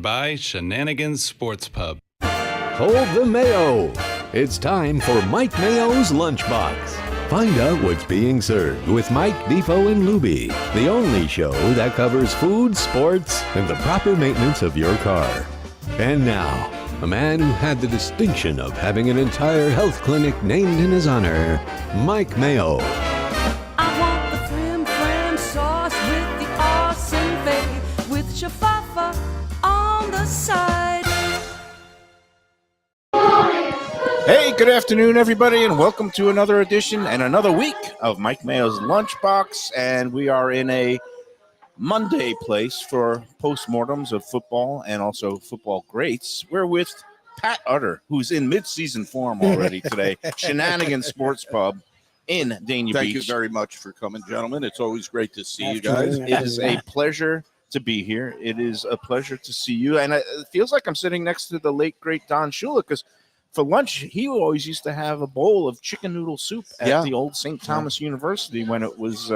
By Shenanigan Sports Pub. Hold the Mayo. It's time for Mike Mayo's Lunchbox. Find out what's being served with Mike, Defo and Lubie, the only show that covers food, sports, and the proper maintenance of your car. And now, a man who had the distinction of having an entire health clinic named in his honor, Mike Mayo. I want the flim flam sauce with the awesome fave, with shafafa on the side. Hey, good afternoon, everybody, and welcome to another edition and another week of Mike Mayo's Lunchbox. And we are in a Monday place for postmortems of football and also football greats. We're with Pat Utter, who's in mid-season form already today. Shenanigan Sports Pub in Dania Beach. Thank you very much for coming, gentlemen. It's always great to see you guys. It is a pleasure to be here. It is a pleasure to see you. And it feels like I'm sitting next to the late, great Don Shula, because for lunch, he always used to have a bowl of chicken noodle soup at the old St. Thomas University when it was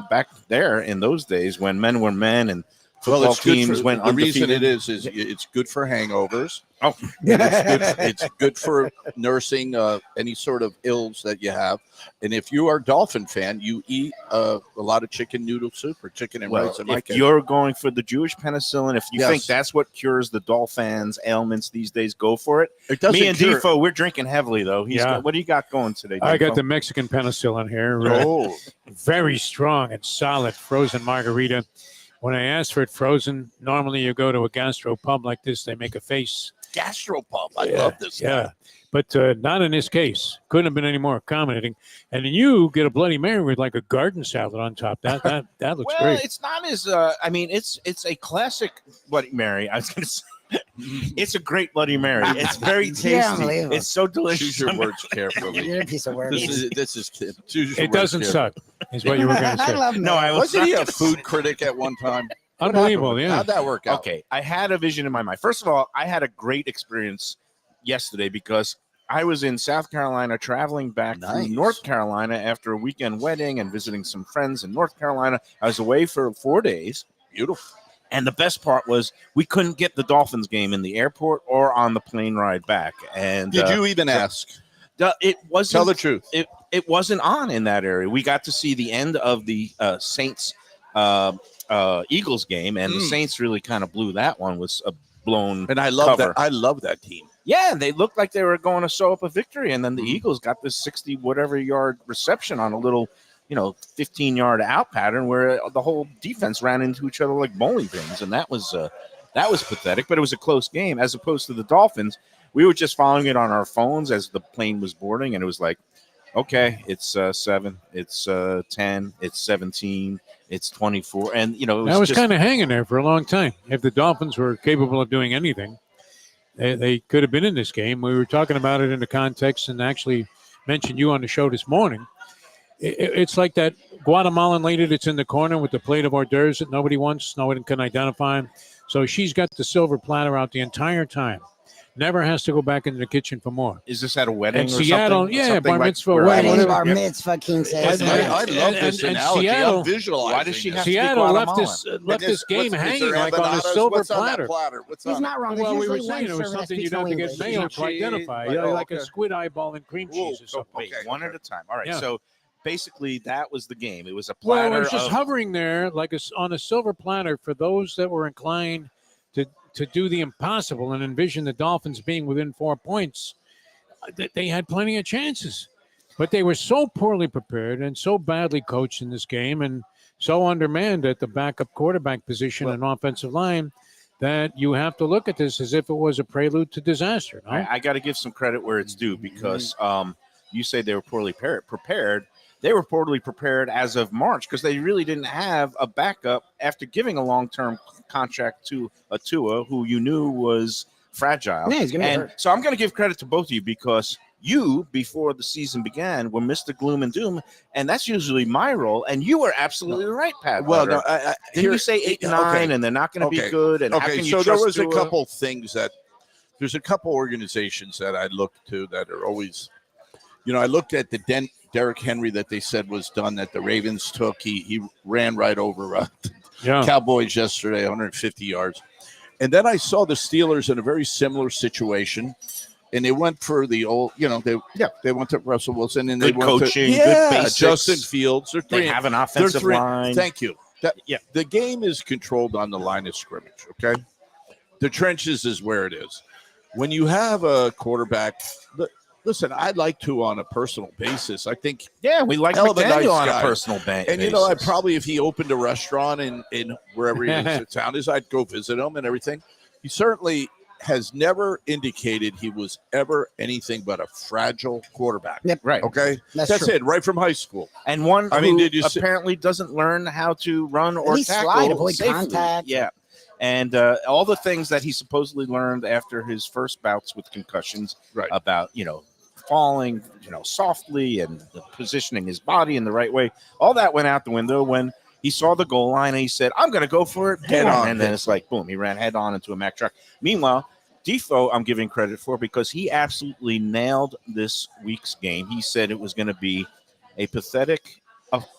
back there in those days when men were men and football teams went undefeated. The reason it is it's good for hangovers. Oh, it's good for nursing any sort of ills that you have. And if you are a Dolphin fan, you eat a lot of chicken noodle soup or chicken and rice. If you're going for the Jewish penicillin, if you think that's what cures the Dolphins' ailments these days, go for it. Me and Defo, we're drinking heavily, though. What do you got going today, Defo? I got the Mexican penicillin here. Very strong and solid frozen margarita. When I ask for it frozen, normally you go to a gastro pub like this, they make a face. Gastropub. I love this. Yeah, but not in this case. Couldn't have been any more accommodating. And then you get a Bloody Mary with like a garden salad on top. That looks great. Well, it's not as it's a classic Bloody Mary. I was going to say. It's a great Bloody Mary. It's very tasty. It's so delicious. Choose your words carefully. You're a piece of work. This is choose your it doesn't suck, is what you were going to say. I love Wasn't he a food critic at one time? Unbelievable, yeah. How'd that work out? Okay, I had a vision in my mind. First of all, I had a great experience yesterday because I was in South Carolina traveling back from North Carolina after a weekend wedding and visiting some friends in North Carolina. I was away for 4 days. Beautiful. And the best part was we couldn't get the Dolphins game in the airport or on the plane ride back. And did you even ask? It wasn't. Tell the truth. It wasn't on in that area. We got to see the end of the Saints Eagles game, and the Saints really kind of blew that one with a blown. And I love cover. that. I love that team. Yeah, they looked like they were going to sew up a victory, and then the Eagles got this 60 whatever yard reception on a little 15-yard out pattern where the whole defense ran into each other like bowling pins, and that was pathetic. But it was a close game as opposed to the Dolphins. We were just following it on our phones as the plane was boarding, and it was like, okay, it's 7, it's 10, it's 17, it's 24, and it was kind of hanging there for a long time. If the Dolphins were capable of doing anything, they could have been in this game. We were talking about it in the context, and actually mentioned you on the show this morning. It's like that Guatemalan lady that's in the corner with the plate of hors d'oeuvres that nobody wants, no one can identify. So she's got the silver platter out the entire time. Never has to go back into the kitchen for more. Is this at a wedding or Seattle, something? Yeah, bar mitzvah. Wedding, bar mitzvah, king says. I love this analogy. Seattle, I'm visualizing. Why does she have Seattle to be left this game hanging like on a silver platter. What's He's on not wrong. Well, we were There's saying usually it was one something server you'd that have to get speaks Mayo only to identify, like a squid eyeball and cream cheese or something. Wait, one at a time. All right, Yeah. so basically that was the game. It was a platter. Well, it was just hovering there like on a silver platter for those that were inclined to do the impossible and envision the Dolphins being within 4 points. They had plenty of chances, but they were so poorly prepared and so badly coached in this game and so undermanned at the backup quarterback position and offensive line that you have to look at this as if it was a prelude to disaster. No? I got to give some credit where it's due because you say they were poorly prepared. They were poorly prepared as of March because they really didn't have a backup after giving a long-term contract to a Tua who you knew was fragile. Yeah, he's gonna and hurt. so I'm going to give credit to both of you because you, before the season began, were Mr. Gloom and Doom, and that's usually my role. And you were absolutely right, Pat. Well, Utter. no, didn't you say 8 and 9, and they're not going to be good? And how can you so there trust was a Tua? couple things there's a couple organizations that I look to that are always, I looked at the Derrick Henry that they said was done that the Ravens took. He ran right over Cowboys yesterday, 150 yards. And then I saw the Steelers in a very similar situation. And they went for the old, they went to Russell Wilson and they Good went coaching, to, good basics. Justin Fields. They have an offensive line. Thank you. The game is controlled on the line of scrimmage, okay? The trenches is where it is. When you have a quarterback, listen, I'd like to on a personal basis. I think we like hell of a McDaniel nice on guy. a personal basis. And, I probably, if he opened a restaurant in wherever his town is, I'd go visit him and everything. He certainly has never indicated he was ever anything but a fragile quarterback. Yep. Right. Okay? That's true. it, right from high school. And one I mean, who did you see- apparently doesn't learn how to run or least tackle slide, avoid safely. contact. Yeah. And all the things that he supposedly learned after his first bouts with concussions about, falling, softly and positioning his body in the right way, all that went out the window when he saw the goal line and he said, I'm going to go for it head on. And then it's like, boom, he ran head on into a Mack truck. Meanwhile, Defo, I'm giving credit for because he absolutely nailed this week's game. He said it was going to be a pathetic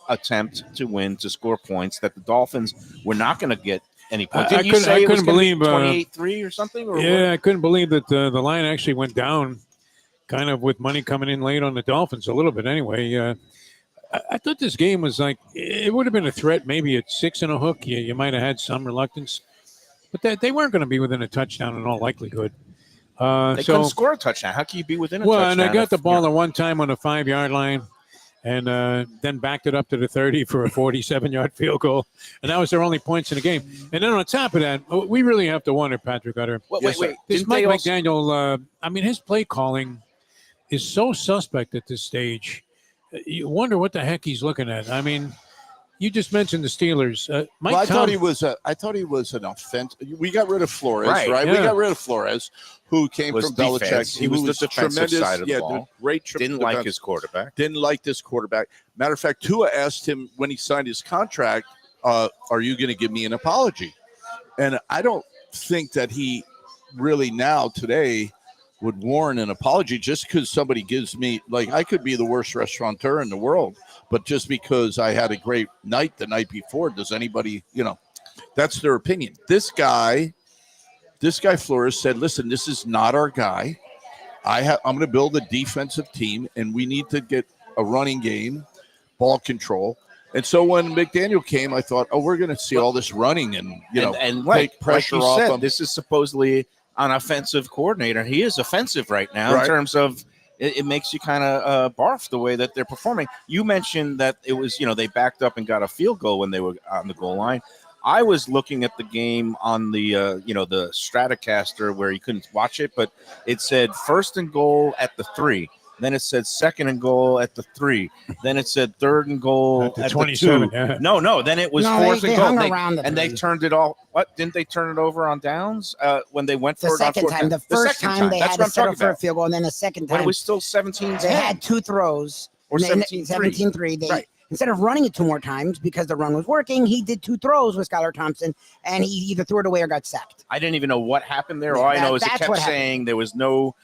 attempt to win, to score points, that the Dolphins were not going to get any points. Didn't you say it was going to be 28-3 or something? Or Yeah, what? I couldn't believe that the line actually went down, kind of with money coming in late on the Dolphins a little bit. Anyway, I thought this game was like it would have been a threat. Maybe at 6 and a hook, you might have had some reluctance, but they weren't going to be within a touchdown in all likelihood. They couldn't score a touchdown. How can you be within a touchdown? Well, and I got the ball at one time on the 5-yard line. And then backed it up to the 30 for a 47-yard field goal. And that was their only points in the game. And then on top of that, we really have to wonder, Patrick Utter. Wait. This Didn't Mike they also- McDaniel, his play calling is so suspect at this stage. You wonder what the heck he's looking at. I mean, you just mentioned the Steelers. I thought he was an offense. We got rid of Flores, right? Yeah. We got rid of Flores, who came Was from Belichick. defense. He was the defensive tremendous, side of the ball. Great. Didn't like his quarterback. Didn't like this quarterback. Matter of fact, Tua asked him when he signed his contract, "Are you going to give me an apology?" And I don't think that he really now today would warrant an apology just because somebody gives me, like, I could be the worst restaurateur in the world, but just because I had a great night the night before, does anybody, that's their opinion. This guy Flores said, listen, this is not our guy. I'm going to build a defensive team, and we need to get a running game, ball control. And so when McDaniel came, I thought, we're going to see all this running and take pressure like you off said, them. This is supposedly an offensive coordinator. He is offensive right now in terms of it makes you kind of barf the way that they're performing. You mentioned that it was, they backed up and got a field goal when they were on the goal line. I was looking at the game on the, the Stratocaster where you couldn't watch it, but it said 1st and goal at the 3. Then it said 2nd and goal at the 3. Then it said 3rd and goal At the at 27, the 2. yeah. No. Then it was 4th they and goal. hung around the And they three. turned it all. What? Didn't they turn it over on downs when they went for The it on second 4th time, down? the first second time they That's had what to I'm settle talking for a about. field goal, and then the second When time it was still 17-10. they had 2 throws. Or and then 17-3. 17-3. They Right. instead of running it 2 more times because the run was working, he did 2 throws with Skylar Thompson, and he either threw it away or got sacked. I didn't even know what happened there. Yeah, All I know is it that's kept what happened. saying there was no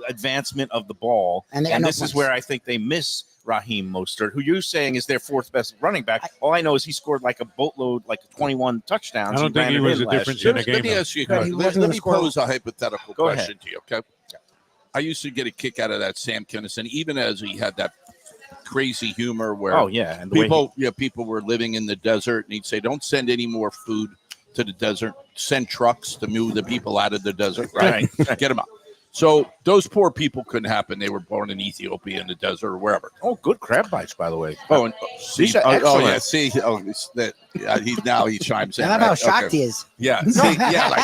advancement of the ball. And they got no this is points. where I think they miss Raheem Mostert, who you're saying is their 4th best running back. All I know is he scored like a boatload, like 21 touchdowns. I don't think ran he it was in a last difference year. in the game. Let me ask you a Right, question. he Let wasn't me gonna score. pose a hypothetical Go question ahead. to you, okay? I used to get a kick out of that Sam Kinison, even as he had that crazy humor where Oh, yeah. And the way people were living in the desert, and he'd say, don't send any more food to the desert. Send trucks to move the people out of the desert. Right. Get them out. So those poor people couldn't happen. They were born in Ethiopia in the desert or wherever. Oh, good crab bites, by the way. Oh, and These are excellent. See, he chimes in. I love right? how shocked Okay. he is. Yeah, see, yeah, like,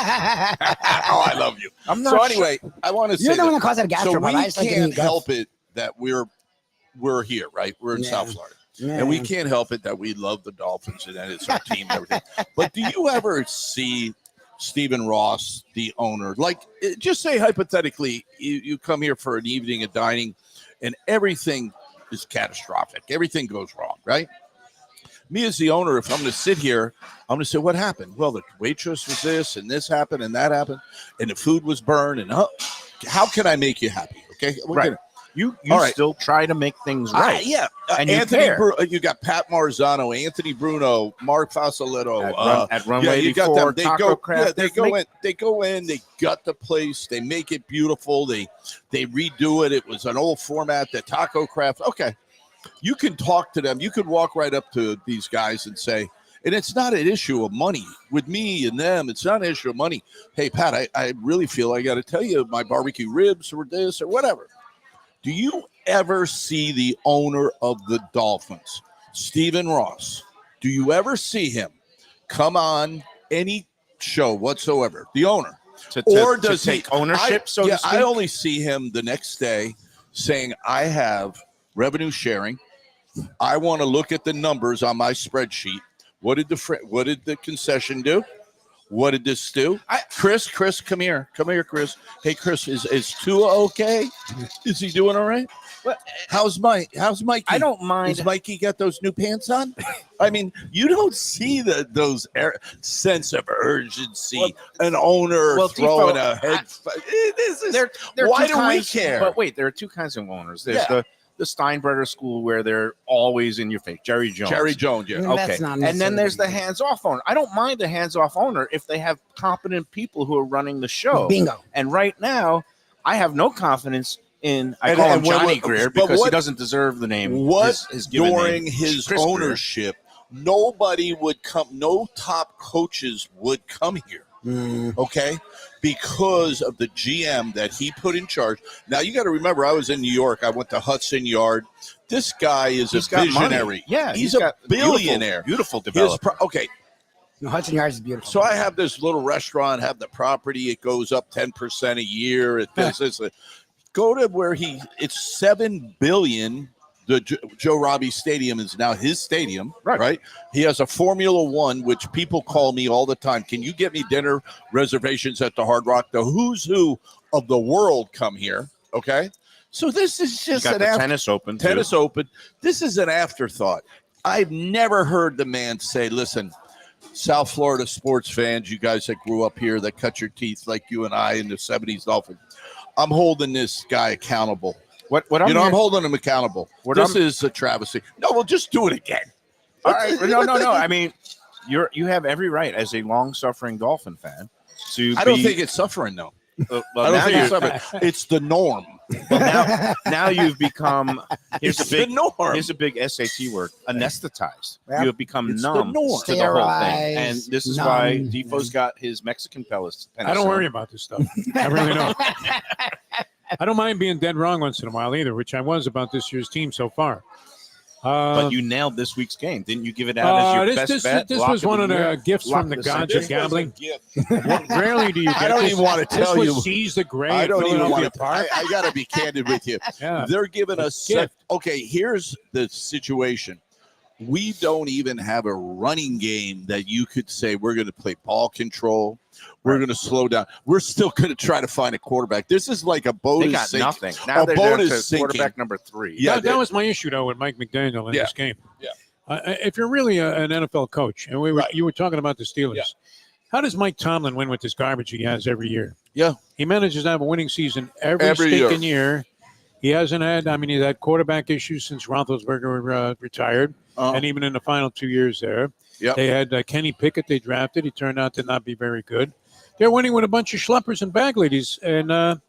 I love you. I'm So not anyway, I want to say You're the one that. that caused that So gastropub. we I just like giving you can't guts. help it that we're here, right? We're in Yeah. South Florida. Yeah. And we can't help it that we love the Dolphins and that it's our team and everything. But do you ever see Stephen Ross, the owner, like, just say hypothetically, you come here for an evening of dining and everything is catastrophic. Everything goes wrong, right? Me as the owner, if I'm going to sit here, I'm going to say, what happened? Well, the waitress was this and this happened and that happened and the food was burned. And how can I make you happy? Okay. Right. You All right. still try to make things right. Yeah. And you Anthony, care. you got Pat Marzano, Anthony Bruno, Mark Fasoletto. At Runway you got 84, them. They Taco go. Craft, Yeah, they they go make- in. They go in. They gut the place. They make it beautiful. They redo it. It was an old format. The Taco Craft. Okay, you can talk to them. You could walk right up to these guys and say, and it's not an issue of money with me and them. It's not an issue of money. Hey, Pat, I really feel I got to tell you my barbecue ribs or this or whatever. Do you ever see the owner of the Dolphins, Stephen Ross? Do you ever see him come on any show whatsoever? The owner. Or does to he take ownership, so to speak? I only see him the next day saying, I have revenue sharing. I want to look at the numbers on my spreadsheet. What did the concession do? What did this do? Chris, come here, Chris. Hey, Chris, is Tua okay? Is he doing all right? How's Mikey? I don't mind. Has Mikey got those new pants on? I mean, you don't see those sense of urgency. An owner throwing Defo, a head. There are Why two do we kinds- care? But wait, there are two kinds of owners. There's the Steinbrenner school where they're always in your face. Jerry Jones. Yeah. Mm, that's Okay. not And then necessarily there's the the case. hands-off owner. I don't mind the hands-off owner if they have competent people who are running the show. Bingo. And right now, I have no confidence in. I And- call him and when- Johnny Greer but because he what- doesn't deserve the name. his given during name. his Chris Greer. ownership, nobody would come. No top coaches would come here. Okay, because of the GM that he put in charge. Now you got to remember, I was in New York. I went to Hudson Yard. This guy is He's a got money. visionary. Yeah, he's a got billionaire. Beautiful His developer. okay, No, Hudson Yards is beautiful. so I have this little restaurant, have the property. It goes up 10% a year. It this. Go to where it's $7 billion. The Joe Robbie Stadium is now his stadium, right? He has a Formula One, which people call me all the time. Can you get me dinner reservations at the Hard Rock? The who's who of the world come here, okay? So this is You just got an the tennis open. too. Tennis Open. This is an afterthought. I've never heard the man say, listen, South Florida sports fans, you guys that grew up here, that cut your teeth like you and I in the 70s Dolphins, I'm holding this guy accountable. I'm holding him accountable. This is a travesty. No, we'll just do it again. All right. No. I mean, you have every right as a long-suffering Dolphin fan to. I don't think it's suffering, though. Well, I don't now think you- it's suffering. It's the norm. now you've become. Here's It's a big the norm. Here's a big SAT word. Anesthetized. Yep. You have become It's the numb norm. to the whole thing, Sterilized, and this is why numb. Defoe's got his Mexican penicillin. I don't worry about this stuff. I really don't. I don't mind being dead wrong once in a while either, which I was about this year's team so far. But you nailed this week's game, didn't you? Give it out as your best bet. This Lock was of one of the year? gifts Lock from the of gods century? of gambling. gift. Rarely do you get I don't this. even want to This tell was you. Seize the Gray I at don't even Philadelphia want to. Park. I got to be candid with you. Yeah. They're giving us. gift. Okay, here's the situation. We don't even have a running game that you could say we're going to play ball control. We're going to slow down. We're still going to try to find a quarterback. This is like a boat They is got sinking. nothing. Now A they're boat down is to sinking. quarterback number 3. Yeah, that was my issue though with Mike McDaniel in Yeah. this game. Yeah. If you're really an NFL coach, and you were talking about the Steelers, Yeah. how does Mike Tomlin win with this garbage he has every year? Yeah. He manages to have a winning season every year. stinking year. He hasn't had. I mean, he's had quarterback issues since Roethlisberger retired, and even in the final 2 years there, Yep. they had Kenny Pickett. They drafted. He turned out to not be very good. They're winning with a bunch of schleppers and bag ladies, and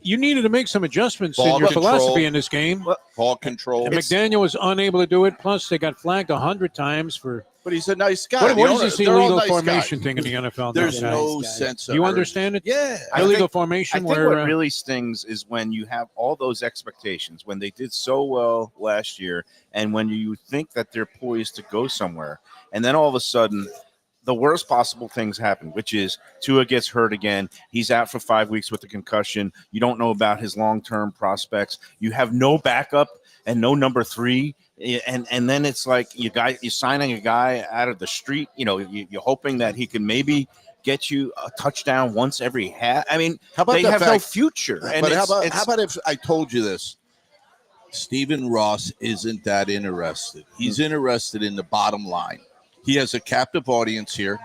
you needed to make some adjustments Ball in your control. philosophy in this game. Ball control. And McDaniel was unable to do it. Plus, they got flagged 100 times for But he's a nice guy. what The is owner- this they're all illegal nice formation guys. thing in the NFL? There's now? no Nice guys. sense of Do you urgency. understand it? Yeah. Illegal I formation think where what really stings is when you have all those expectations, when they did so well last year, and when you think that they're poised to go somewhere, and then all of a sudden, the worst possible things happen, which is Tua gets hurt again. He's out for 5 weeks with a concussion. You don't know about his long-term prospects. You have no backup and no number 3. And then it's like you're signing a guy out of the street. You know, you're hoping that he can maybe get you a touchdown once every half. I mean, How about they the have no fact- future. And But how it's- about if I told you this? Stephen Ross isn't that interested. He's interested in the bottom line. He has a captive audience here,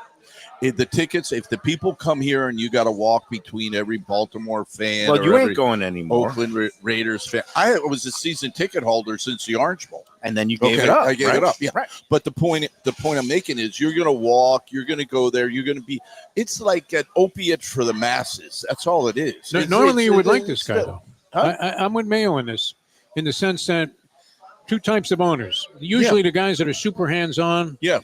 If the tickets, if the people come here and you got to walk between every Baltimore fan, Well, or you every ain't going anymore. Oakland Raiders fan. I was a season ticket holder since the Orange Bowl. And then you gave it Okay, up. I gave right? it up. Yeah. Right. But the point I'm making is you're going to walk, you're going to go there, you're going to be. It's like an opiate for the masses. That's all it is. Normally, you would like this guy, it's- though. Huh? I'm with Mayo in this, in the sense that two types of owners. Usually, the guys that are super hands-on. Yeah.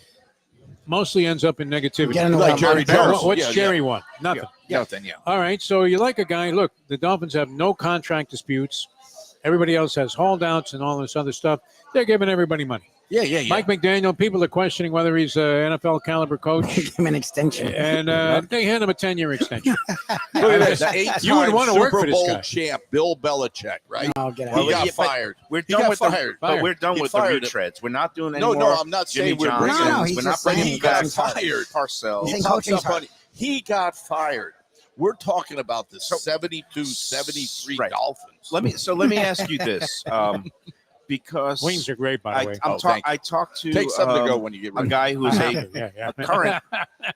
Mostly ends up in negativity. Getting a Like lot of Jerry money. Jones. What's Yeah, Jerry want? Nothing. Nothing. Yeah. All right, so you like a guy. Look, the Dolphins have no contract disputes. Everybody else has holdouts and all this other stuff. They're giving everybody money. Yeah. Mike McDaniel, people are questioning whether he's an NFL caliber coach, Give him an extension. and they hand him a 10-year extension. Look at this. The You would eight-time wanna work for Super this Bowl guy. champ, Bill Belichick, right? Oh, get He out. got yeah, but fired. We're He done got with fired. But we're done He with the fired him. retreads. We're not doing any No, more. I'm not Jimmy saying we're Johnsons. bringing No, him. he's We're just not bringing saying He got he's fired. Parcells. He's He saying talks coaching's up hard. on- He got fired. We're talking about the 72, 73 Right. Dolphins. Let me ask you this, because Wings are great, by the way. I talked to Take something to go when you get a ready. guy who is a Yeah.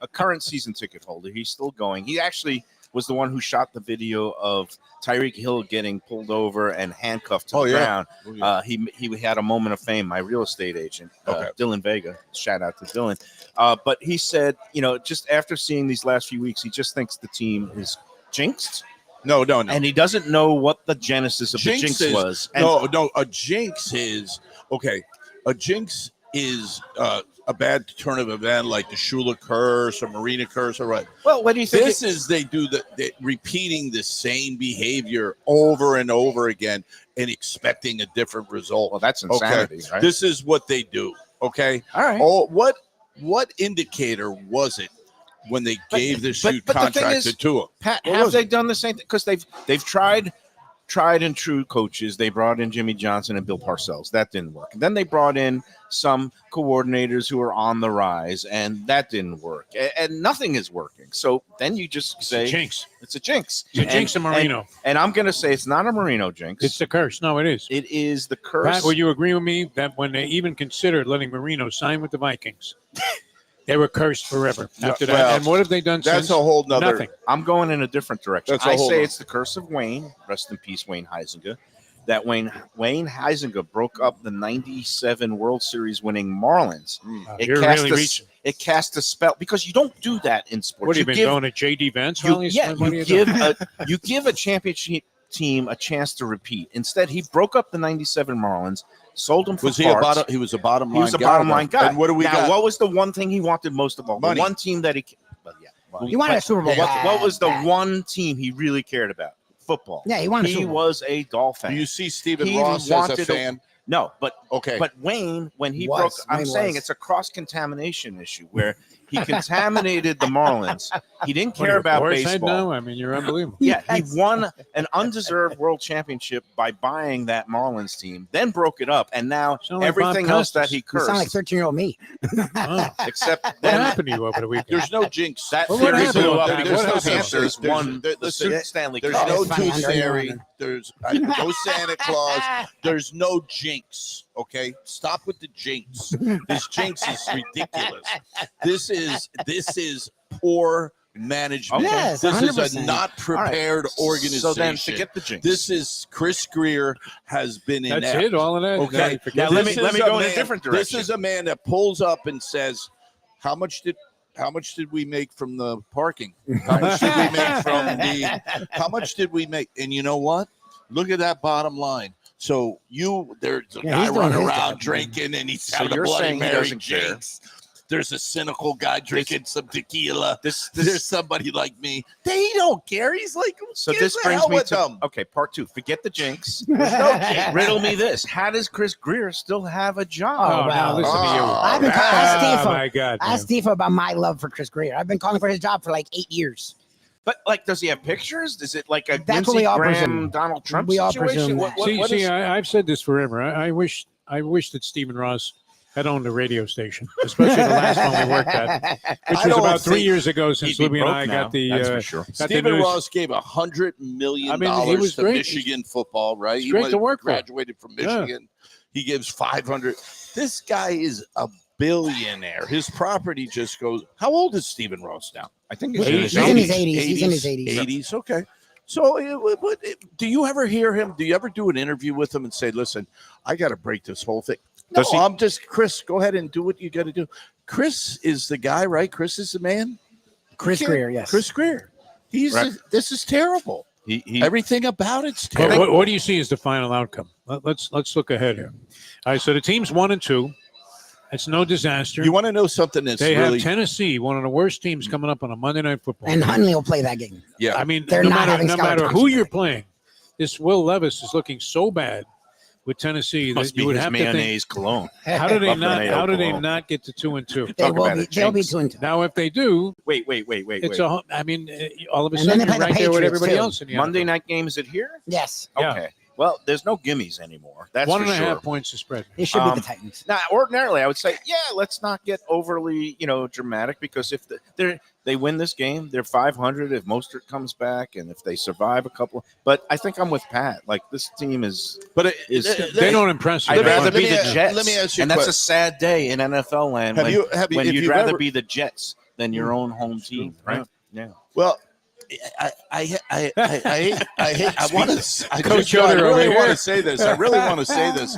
a current season ticket holder. He's still going. He actually was the one who shot the video of Tyreek Hill getting pulled over and handcuffed to the ground. He had a moment of fame. My real estate agent, Dylan Vega. Shout out to Dylan. But he said, just after seeing these last few weeks, he just thinks the team is jinxed. No. And he doesn't know what the genesis of the jinx was. And No. A jinx is okay. A jinx is a bad turn of event, like the Shula curse or Marina curse, or what? well, what do you think? This is they do the repeating the same behavior over and over again and expecting a different result. Well, that's insanity, right? This is what they do. Okay. All right. Oh, what indicator was it when they gave this but huge the thing contract is, to Tua? Pat, What have was they done the same thing? Because they've tried and true coaches. They brought in Jimmy Johnson and Bill Parcells. That didn't work. And then they brought in some coordinators who are on the rise, and that didn't work. And nothing is working. So then you just say Jinx. it's a jinx. It's a jinx of Marino. And I'm going to say it's not a Marino jinx. It's the curse. No, it is. It is the curse. Pat, will you agree with me that when they even considered letting Marino sign with the Vikings, they were cursed forever after that? Well, And what have they done That's since? a whole nother. Nothing. I'm going in a different direction. That's a I whole say lot. it's the curse of Wayne. Rest in peace, Wayne Heisinger. That Wayne Heisinger broke up the '97 World Series winning Marlins. You're really reaching. It cast a spell because you don't do that in sports. What have you been going to J.D. Vance? You, rallies? yeah, What are you doing? give a championship team a chance to repeat. Instead, he broke up the '97 Marlins, sold them for Was he parts. he was a bottom line. He was a guy, bottom though. line guy. And what do we now? got? What was the one thing he wanted most of all? Money. The one team that he. Well, yeah. Well, He wanted a Super Bowl. what was the bad. one team he really cared about? Football. Yeah, he wanted a He Super Bowl. was a Dolphin. Do you see Stephen He Ross as a wanted a- fan? No, but Okay. But Wayne, when he Was. broke, I'm Wayne saying was. it's a cross contamination issue where he contaminated the Marlins. He didn't What are care you, about Boar's head baseball. now? I mean, you're unbelievable. Yeah, he Yes. won an undeserved world championship by buying that Marlins team, then broke it up, and now Sound like everything Bob else that Costas. he You cursed, sound like 13-year-old me. Oh. except What then happened to you over the weekend? There's no jinx. that Well, what theory happened blew with up that? because What the happened? Panthers won the Listen, Stanley There's Cup. no It's funny, tooth I know fairy. you're on There's no Santa Claus. There's no jinx. Okay, stop with the jinx. This jinx is ridiculous. This is poor management. Okay. Yes, This is a 100%. not prepared organization. So then forget the jinx. This is Chris Greer has been in That's it, all of that? Okay, Forget Now, let it. me This is go in a man- different This direction. is a man that pulls up and says, "How much did we make from the parking? How much did we make from the? How much did we make?" And you know what? Look at that bottom line. So there's a Yeah, guy he's doing running his around job. drinking, and he's So having a you're Bloody saying he Mary doesn't care. jinx. There's a cynical guy drinking some tequila. This There's somebody like me. They don't care. He's like, So "Get this the brings hell me with to them." okay, part two. Forget the jinx. There's no jinx. Riddle me this: how does Chris Greer still have a Oh, job? now listen to you. I've been Ah, ask my God. Ask man. Defo about my love for Chris Greer. I've been calling for his job for like 8 years. But like, does he have pictures? Is it like a That's what Lindsey we all Graham, presume. Donald Trump We all situation? presume What, that. what See, is- I've said this forever. I wish that Stephen Ross had owned a radio station, especially the last one we worked at, which I was don't about 3 think years ago since He'd be Lubie and broke I now, got the that's for sure. got the Stephen news. Ross gave $100 million I mean, he was to great. Michigan football, right? He's great to work for. graduated from Yeah. Michigan. He gives 500. This guy is a billionaire. His property just goes. How old is Stephen Ross now? I think He's in his 80s. He's in his 80s. 80s. Okay. So, do you ever hear him? Do you ever do an interview with him and say, "Listen, I got to break this whole thing"? No, I'm just Chris. Go ahead and do what you got to do. Chris is the guy, right? Chris is the man. Chris Greer, yes. Chris Greer. He's Right. this is terrible. He Everything about it's But terrible. what do you see as the final outcome? Let's look ahead here. All right, so the team's 1-2. It's no disaster. You want to know something that's They really have Tennessee, one of the worst teams coming up on a Monday Night Football. And Huntley will play that game. yeah. I mean, They're no not matter, having no Skylar matter who Thompson you're back. playing, this Will Levis is looking so bad with Tennessee must that be you would his have to think, mayonnaise cologne. how do they Love not? Mayo How do they cologne. not get to 2-2? They Talk will about be. it, They'll be Jinx. 2-2. Now, if they do, Wait. it's a. I mean, all of a And then sudden they you're play the right there with Patriots, everybody too. else in the Monday NFL. night game, is it here? Yes. Yeah. Okay. Well, there's no gimmies anymore. That's for 1.5 sure. points to spread. It should be Um, the Titans. Now, ordinarily, I would say, yeah, let's not get overly, dramatic, because if they win this game, they're 500 if Mostert comes back and if they survive a couple. But I think I'm with Pat. Like, this team is. But They don't impress you. I'd Let me- rather let be me- the Jets. let me ask you a and that's que- a sad day in NFL land Have when, you- have you- when if you'd you've rather ever- be the Jets than your own home team, right? Yeah. Well, I want to. I Coach just, I Utter over really want here. to say this. I really want to say this.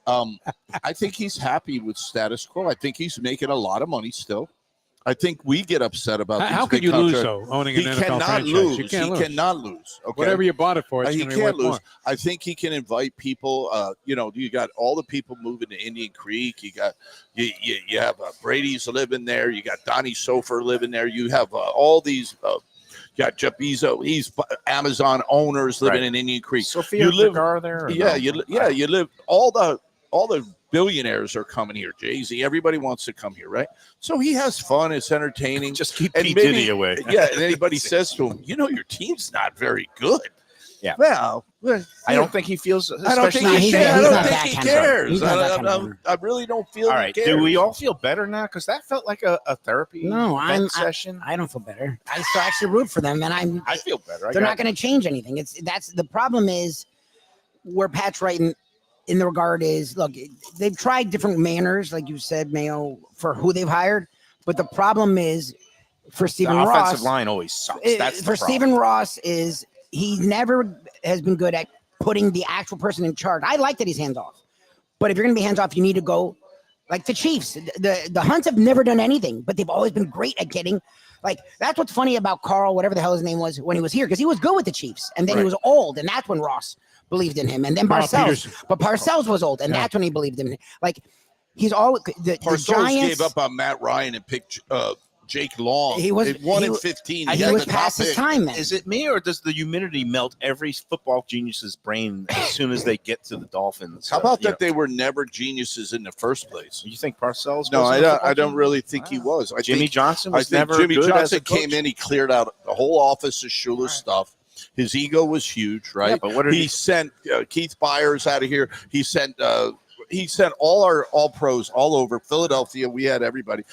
I think he's happy with status quo. I think he's making a lot of money still. I think we get upset about How these could big you lose, contracts. though, owning He an NFL cannot franchise? lose. You can't He lose. cannot lose. Okay. Whatever you bought it for, it's He going to be can't worth lose. more. I think he can invite people. You got all the people moving to Indian Creek. You got you have Brady's living there. You got Donnie Sofer living there. You have all these. You got Jeff Bezos. He's Amazon owners living Right. in Indian Creek. Sophia You live- Vergara there? Or Yeah, no? you live. All the billionaires are coming here. Jay-Z. Everybody wants to come here, right? So he has fun. It's entertaining. Just keep And P. maybe- Diddy away. Yeah, and anybody says to him, your team's not very good. Yeah. Well, I don't think he feels. I don't think not- he he's cares. not- I he's don't not think that he kind of- cares. he's not that kind of owner. I really don't feel. All he right. cares. Do we all feel better now? Because that felt like a therapy No, vent session. I don't feel better. I still actually root for them, and I feel better. they're not going to change anything. That's the problem. Is where Pat's right in the regard is, look, they've tried different manners, like you said, Mayo, for who they've hired, but the problem is for Stephen the Ross. offensive line always sucks. That's the for problem. Stephen Ross is he never has been good at putting the actual person in charge. I like that he's hands off, but if you're going to be hands off, you need to go like the Chiefs. The Hunts have never done anything, but they've always been great at getting. Like, that's what's funny about Carl, whatever the hell his name was when he was here, because he was good with the Chiefs, and then he Right. was old, and that's when Ross believed in him, and then Carl Parcells. Peterson. But Parcells was old, and Yeah. that's when he believed in him. Like, he's always the Parcells Giants. gave up on Matt Ryan and picked Jake Long. He was- They won he in wa- 15. He had was the top past his pick. time then. Is it me, or does the humidity melt every football genius's brain as soon as they get to the Dolphins? How about that? They were never geniuses in the first place. You think Parcells? No, wasn't I a don't. football I don't genius? really think he Wow. was. I Jimmy think, Johnson I was think never Jimmy good Johnson as a coach? came in. He cleared out the whole office of Schuler's stuff. His ego was huge, right? Yeah, but what did he sent Keith Byers out of here. He sent all pros all over Philadelphia. We had everybody.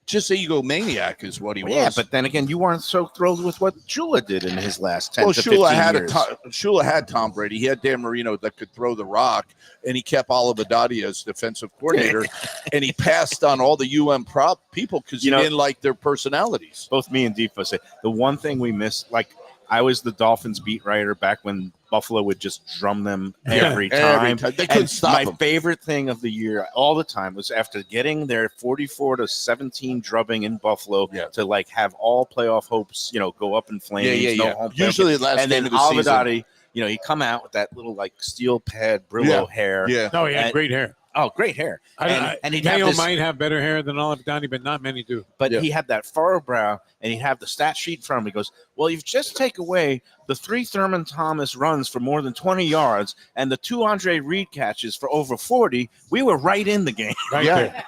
Just egomaniac is what he was. Yeah, but then again, you weren't so thrilled with what Shula did in his last 10 well, to 15 years. Shula had Tom Brady. He had Dan Marino that could throw the rock, and he kept Olivadotti as defensive coordinator, and he passed on all the prop people because he didn't like their personalities. Both me and Defo say the one thing we missed, like I was the Dolphins beat writer back when Buffalo would just drum them every time. They couldn't stop my them. favorite thing of the year all the time was after getting their 44-17 drubbing in Buffalo to like have all playoff hopes, go up in flames. No home playoff Usually game. the last and game then of the season. Olivadotti, he come out with that little like steel pad Brillo hair. Yeah. No, he had And- great hair. Oh, great hair. And he'd have Mayo this, might have better hair than Olivadotti, but not many do. but he had that furrow brow, and he'd have the stat sheet in front of him. He goes, well, you've just take away the 3 Thurman Thomas runs for more than 20 yards and the 2 Andre Reed catches for over 40. We were right in the game. Right there.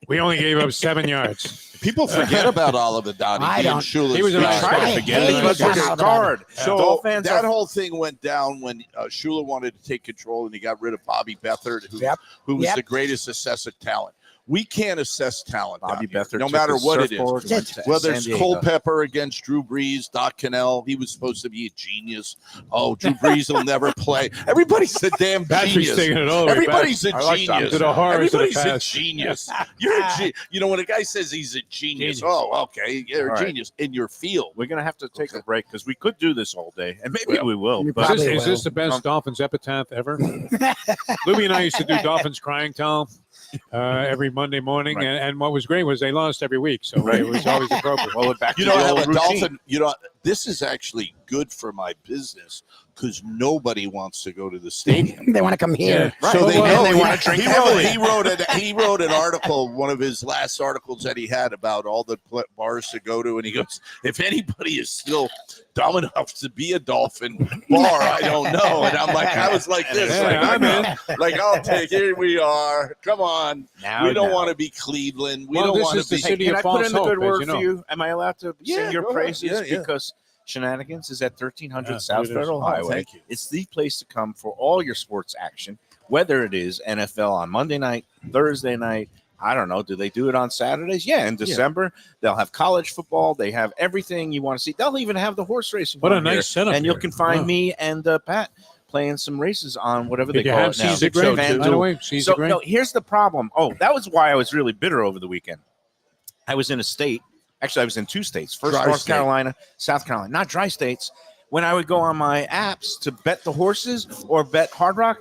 We only gave up 7 yards. People forget about Olivadotti. I don't. He was an guy. all-star. I Forget hate it. He was John his Olivadotti. guard. So Dolph fans that are- whole thing went down when Shula wanted to take control and he got rid of Bobby Beathard, who Yep. was Yep. the greatest assessor talent. we can't assess talent. Bobby down here, Beathard no took matter his what it surfboard, is. went to Whether San it's Diego. Culpepper against Drew Brees, Doc Cannell, he was supposed to be a genius. Oh, Drew Brees will never play. Everybody's a damn Patrick's genius. taking it all the way Everybody's a I like Doc genius. to the horrors of the Everybody's a past. genius. You're a you know, when a guy says he's a genius, oh, okay, you're All a right. genius in your field. We're gonna have to take a break because we could do this all day, and maybe Yeah. we will. You But probably Is will. this the best Dolphins epitaph ever? Louie and I used to do Dolphins crying towel every Monday morning, Right. and what was great was they lost every week, so Right. it was always appropriate. well, we're back You to know, the I have old a routine. dolphin. You know, this is actually good for my business because nobody wants to go to the stadium. They want to come here. Yeah. So Right. they Well, know they he- wanna drink he wrote, heavily. he wrote an article, one of his last articles that he had about all the bars to go to, and he goes, "If anybody is still dumb enough to be a Dolphin bar, I don't know." And I'm like, I was like this, Yeah, like, I'm like I'll take. Here we are. Come on, Now, we don't now. want to be Cleveland. We Well, don't this want is to the be. city Can of I put false in the hope, good as word you know. for you? Am I allowed to Yeah, sing your go ahead. praises? Yeah. Because Shenanigans is at 1300 Yeah, South it is. Federal Oh, Highway. thank you. It's the place to come for all your sports action, whether it is NFL on Monday night, Thursday night. I don't know. Do they do it on Saturdays? Yeah, in December they'll have college football. They have everything you want to see. They'll even have the horse racing. What a on here. nice setup And you here. can find Wow. me and Pat playing some races on whatever Did they you call have it now. Caesar So Gray? By the way, Caesar so Gray? no, here's the problem. Oh, that was why I was really bitter over the weekend. I was in a state. Actually, I was in two states. First, Dry North state. Carolina, South Carolina. Not dry states. When I would go on my apps to bet the horses or bet Hard Rock,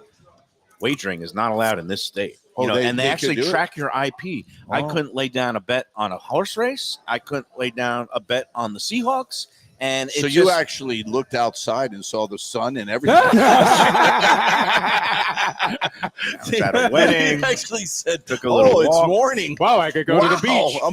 wagering is not allowed in this state. Oh, You know, and they could actually do it? track your IP. I Oh. couldn't lay down a bet on a horse race. I couldn't lay down a bet on the Seahawks. And So it you just, actually looked outside and saw the sun and everything. I was at a wedding. He actually said, Took a little it's walk. morning. Wow, I could go to the beach. I'm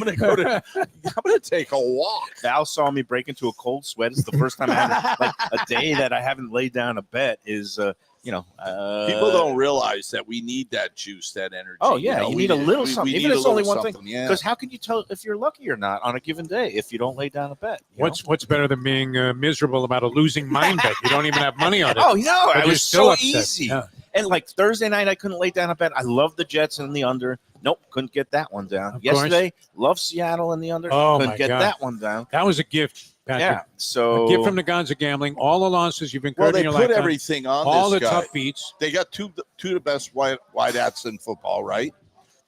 gonna take a walk. Val saw me break into a cold sweat. It's the first time I had like a day that I haven't laid down a bet. Is People don't realize that we need that juice, that energy. Oh yeah, you need a little something. Even if it's only one thing. Yeah. Because how can you tell if you're lucky or not on a given day if you don't lay down a bet? you know? What's better than being miserable about a losing mind bet? You don't even have money on it. Oh no, But it you're was still so upset. easy. Yeah. And like Thursday night, I couldn't lay down a bet. I love the Jets and the under. Nope, couldn't get that one down. Of Yesterday, love Seattle and the under. Oh, couldn't my get God. that one down. That was a gift, Patrick. Yeah. So A gift from the gods of gambling. All the losses you've incurred well, in they your put lifetime. everything on all the this guy. tough beats. They got two of the best wideouts in football, right?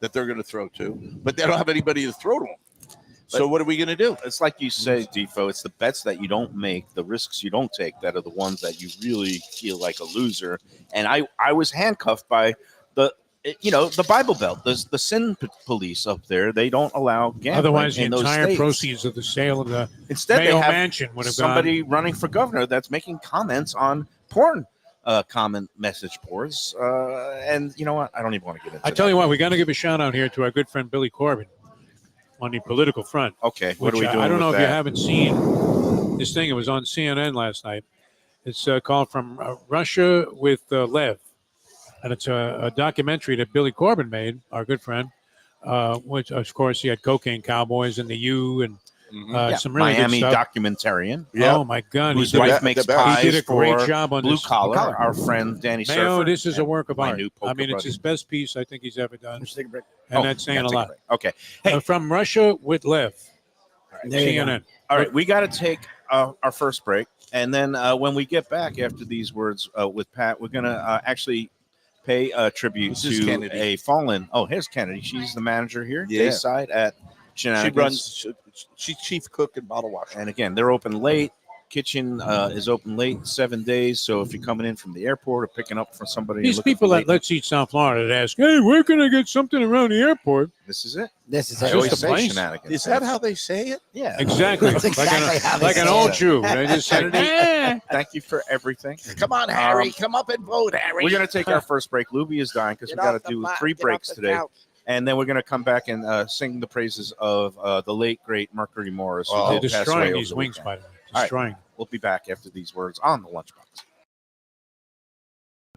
That they're going to throw to, but they don't have anybody to throw to them. So what are we going to do? it's like you say, Defo, it's the bets that you don't make, the risks you don't take that are the ones that you really feel like a loser. And I was handcuffed by the Bible Belt, the sin police up there. They don't allow gambling. Otherwise, the in those entire states. proceeds of the sale of the Instead, Mayo they have mansion would have somebody running for governor that's making comments on porn comment message boards. And you know what? I don't even want to get into I tell you what, we got to give a shout out here to our good friend Billy Corbin on the political front. Okay, what are we which doing? I don't know with if you that? haven't seen this thing. It was on CNN last night. It's called From Russia with Lev. And it's a documentary that Billy Corbin made, our good friend, which, of course, he had Cocaine Cowboys and the U and some really Miami good stuff. documentarian. Yeah. Oh, my God. Whose the wife be- makes the best. pies He did a great for job on Blue this. Collar. Our friend Danny Mayo, Surfer. this is a and work of my art. new I mean, poker it's his buddy. best piece I think he's ever done. Let's take a break. And Oh, that's saying yeah, a take lot. break. Okay. Hey, From Russia with Lev. There you go. CNN. all right, we got to take our first break. And then when we get back after these words with Pat, we're going to actually pay a tribute This is to Kennedy. a fallen. Oh, here's Kennedy. She's the manager here, Yeah. Dayside at She Shenanigans. runs. She's chief cook and bottle washer. And again, they're open late. Kitchen is open late, 7 days. So if you're coming in from the airport or picking up from somebody, These you're looking people for at late, Let's Eat South Florida that ask, hey, where can I get something around the airport? this is it. This is I it. always Just a say place? Shenanigans. Is that how they say it? Yeah. Exactly. That's exactly how they like an say old it. Jew. They just say, Kennedy, thank you for everything. Come on, Harry. Come up and vote, Harry. We're going to take our first break. Lubie is dying because we got to do 3 breaks today. And then we're going to come back and sing the praises of the late, great Mercury Morris, who Oh, they're did pass away destroying over these the wings, weekend. by the way. All right. Destroying. We'll be back after these words on the Lunchbox.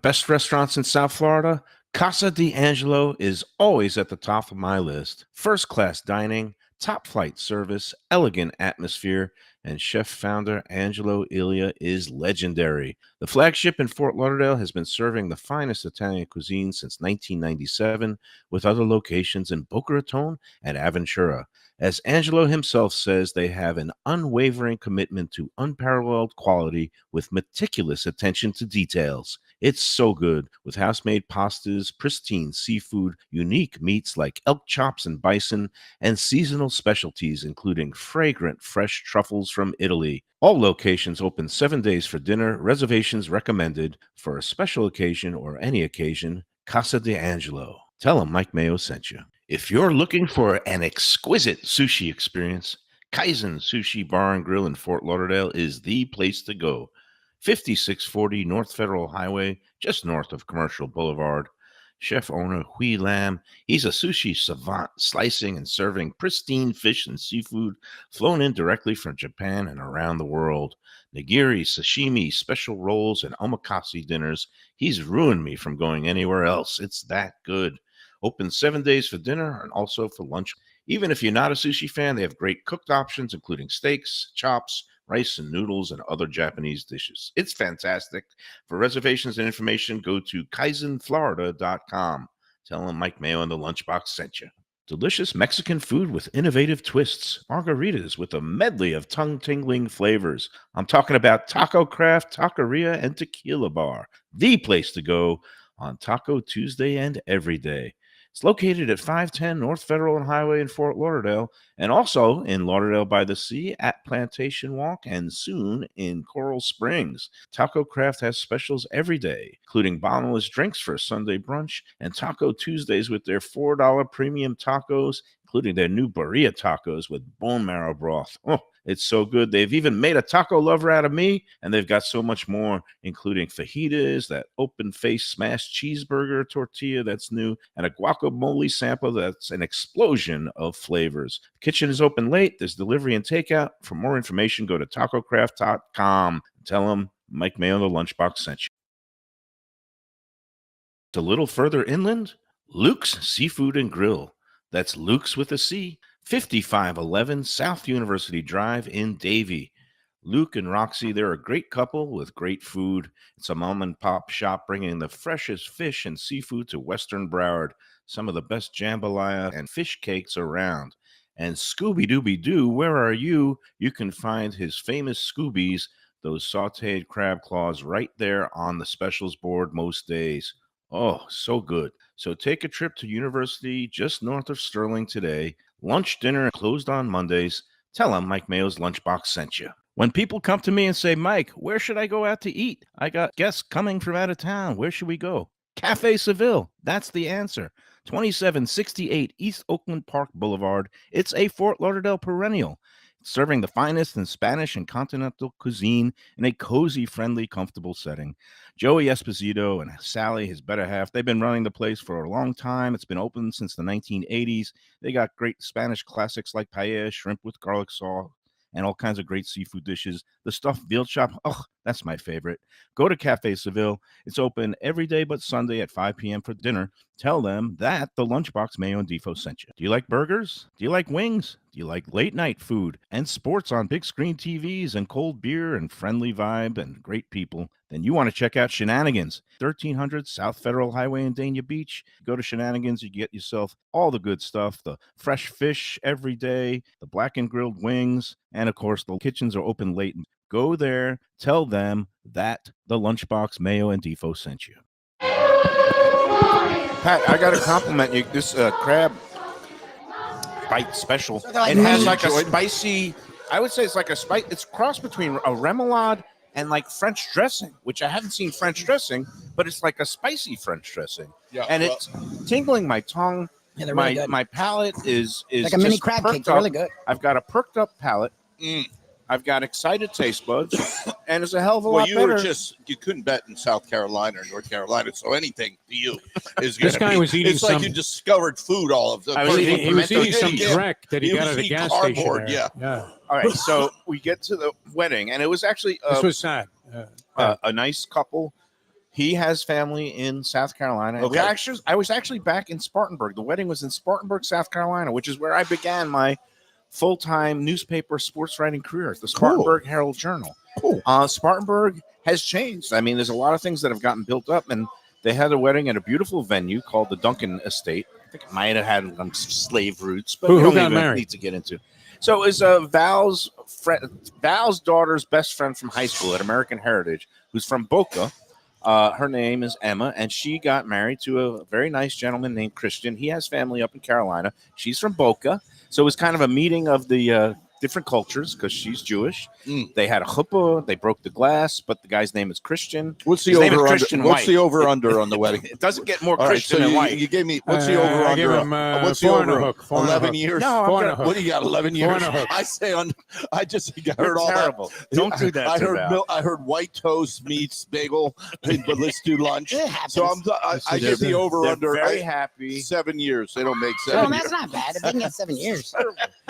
Best restaurants in South Florida? Casa D'Angelo is always at the top of my list. First-class dining, Top flight service, elegant atmosphere, and chef founder Angelo Ilia is legendary. The flagship in Fort Lauderdale has been serving the finest Italian cuisine since 1997, with other locations in Boca Raton and Aventura. As Angelo himself says, they have an unwavering commitment to unparalleled quality with meticulous attention to details. It's so good, with house-made pastas, pristine seafood, unique meats like elk chops and bison, and seasonal specialties including fragrant fresh truffles from Italy. All locations open 7 days for dinner. Reservations recommended. For a special occasion or any occasion, Casa de Angelo. Tell them Mike Mayo sent you. If you're looking for an exquisite sushi experience, Kaizen Sushi Bar and Grill in Fort Lauderdale is the place to go. 5640 North Federal Highway, just north of Commercial Boulevard. Chef owner Hui Lam, he's a sushi savant, slicing and serving pristine fish and seafood flown in directly from Japan and around the world. Nigiri, sashimi, special rolls, and omakase dinners. He's ruined me from going anywhere else. It's that good. Open 7 days for dinner and also for lunch. Even if you're not a sushi fan, they have great cooked options, including steaks, chops, rice and noodles, and other Japanese dishes. It's fantastic. For reservations and information, go to kaizenflorida.com. Tell them Mike Mayo and the Lunchbox sent you. Delicious Mexican food with innovative twists. Margaritas with a medley of tongue-tingling flavors. I'm talking about Taco Craft, Taqueria, and Tequila Bar. The place to go on Taco Tuesday and every day. It's located at 510 North Federal and Highway in Fort Lauderdale, and also in Lauderdale by the Sea at Plantation Walk, and soon in Coral Springs. Taco Craft has specials every day, including bottomless drinks for a Sunday brunch, and Taco Tuesdays with their $4 premium tacos, including their new birria tacos with bone marrow broth. Oh, it's so good. They've even made a taco lover out of me, and they've got so much more, including fajitas, that open-faced smashed cheeseburger tortilla that's new, and a guacamole sample that's an explosion of flavors. The kitchen is open late. There's delivery and takeout. For more information, go to tacocraft.com. Tell them Mike Mayo, the Lunchbox, sent you. A little further inland, Luke's Seafood and Grill. That's Luke's with a C. 5511 South University Drive in Davie. Luke and Roxy, they're a great couple with great food. It's a mom and pop shop bringing the freshest fish and seafood to Western Broward. Some of the best jambalaya and fish cakes around. And Scooby-Dooby-Doo, where are you? You can find his famous Scoobies, those sauteed crab claws, right there on the specials board most days. Oh, so good. So take a trip to University just north of Sterling today. Lunch, dinner, closed on Mondays. Tell them Mike Mayo's Lunchbox sent you. When people come to me and say, Mike, where should I go out to eat? I got guests coming from out of town. Where should we go? Cafe Seville. That's the answer. 2768 East Oakland Park Boulevard. It's a Fort Lauderdale perennial, serving the finest in Spanish and continental cuisine in a cozy, friendly, comfortable setting. Joey Esposito and Sally, his better half, they've been running the place for a long time. It's been open since the 1980s. They got great Spanish classics like paella, shrimp with garlic sauce, and all kinds of great seafood dishes. The stuffed veal chop, oh, that's my favorite. Go to Cafe Seville. It's open every day but Sunday at 5 p.m. for dinner. Tell them that the Lunchbox Mayo and Defo sent you. Do you like burgers? Do you like wings? Do you like late night food and sports on big screen TVs and cold beer and friendly vibe and great people? Then you want to check out Shenanigans, 1300 South Federal Highway in Dania Beach. Go to Shenanigans, you get yourself all the good stuff, the fresh fish every day, the black and grilled wings, and of course the kitchens are open late. Go there, tell them that the Lunchbox Mayo and Defo sent you. Pat, I got to compliment you. This crab bite special. So like it has like a spicy, I would say it's like a spice. It's a cross between a remoulade and like French dressing, which I haven't seen French dressing, but it's like a spicy French dressing. Yeah, and it's tingling my tongue. Yeah, they're really good. My palate is Like a mini just crab perked cake. They're up. really good. I've got a perked up palate. I've got excited taste buds, and it's a hell of a Well, lot you better. were you couldn't bet in South Carolina or North Carolina, so anything to you is This gonna guy be, was eating it's like some- you discovered food all of the I was eating He was eating some Yeah. dreck that he He got was at a eating gas cardboard, station. There. yeah. All right, so we get to the wedding, and it was actually This was sad. a nice couple. He has family in South Carolina. Okay. I was actually back in Spartanburg. The wedding was in Spartanburg, South Carolina, which is where I began my full-time newspaper sports writing career at the Spartanburg Herald Journal. Cool. Spartanburg has changed. I mean, there's a lot of things that have gotten built up, and they had a wedding at a beautiful venue called the Duncan Estate. I think it might have had some slave roots, but we Who don't got even married? need to get into. So it was Val's daughter's best friend from high school at American Heritage, who's from Boca. Her name is Emma, and she got married to a very nice gentleman named Christian. He has family up in Carolina. She's from Boca. So it was kind of a meeting of the different cultures because she's Jewish. They had a chuppah. They broke the glass, but the guy's name is Christian. What's the His name is over under? Christian What's White. the over under on the wedding? It doesn't get more All right, Christian so than White. you gave me what's the over I give under? him, What's the 4 and a over? hook, 4 and a 11 hook. years. No, Four and a hook. What do you got? 11 4 years. and a hook. I say on. I just heard You're all terrible. that. Don't do that I to heard Val. I heard white toast meets bagel, but let's do lunch. It happens. So I give the over They're under. very happy. 7 years. They don't make Well, 7 that's years. not bad. If they can get 7 years.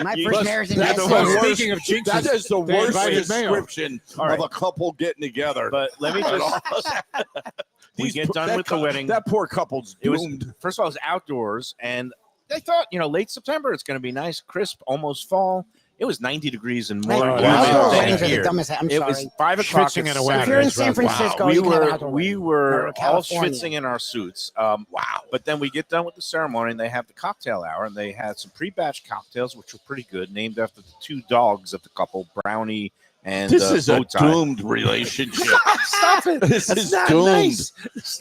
My You- first Plus, marriage in that's Yes, the Well, worst- speaking of jinxes, That is the they worst invited Mayo. description All right. of a couple getting together. But let me just we get done with the wedding. That poor couple's It was doomed. first of all, it was outdoors, and they thought, late September, it's going to be nice, crisp, almost fall. It was 90 degrees and more. Wow. humid Outdoor Wow. than weddings are the here. dumbest. I'm It was sorry. 5 o'clock. Schwitzing It's in a If wagon. you're in is San rough. Francisco, We you can have an were outdoor we wedding. were Or all California. schwitzing in our suits. Wow! But then we get done with the ceremony, and they have the cocktail hour, and they had some pre-batch cocktails, which were pretty good, named after the 2 dogs of the couple, Brownie and This is a Bowtie. doomed relationship. Stop it! This That's is not doomed. nice.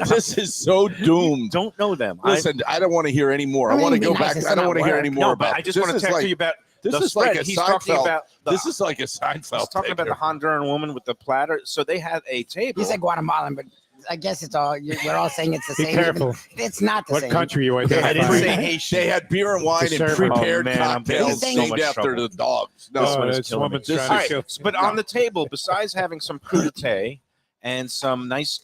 This is so doomed. Don't know them. Listen, I don't want to hear any more. I Well, want to it'd go be nice back. if I don't it's want to not hear work. any more no, but about I just this. want to Is text like, you about this the is like spread. a He's talking Seinfeld. about the, This is like a Seinfeld. he's talking about the Honduran woman with the platter. So they had a table. He said Guatemalan, but I guess it's all. We're all saying it's the Be same. careful. It's not the What same. country you They had, identify? say Haitian. they had beer and wine and server. prepared Oh, man, I'm getting cocktails in so named much after trouble. the dogs. No, This Oh, one is this killing me. woman's This trying All to right, kill. but on the table, besides having some crudité and some nice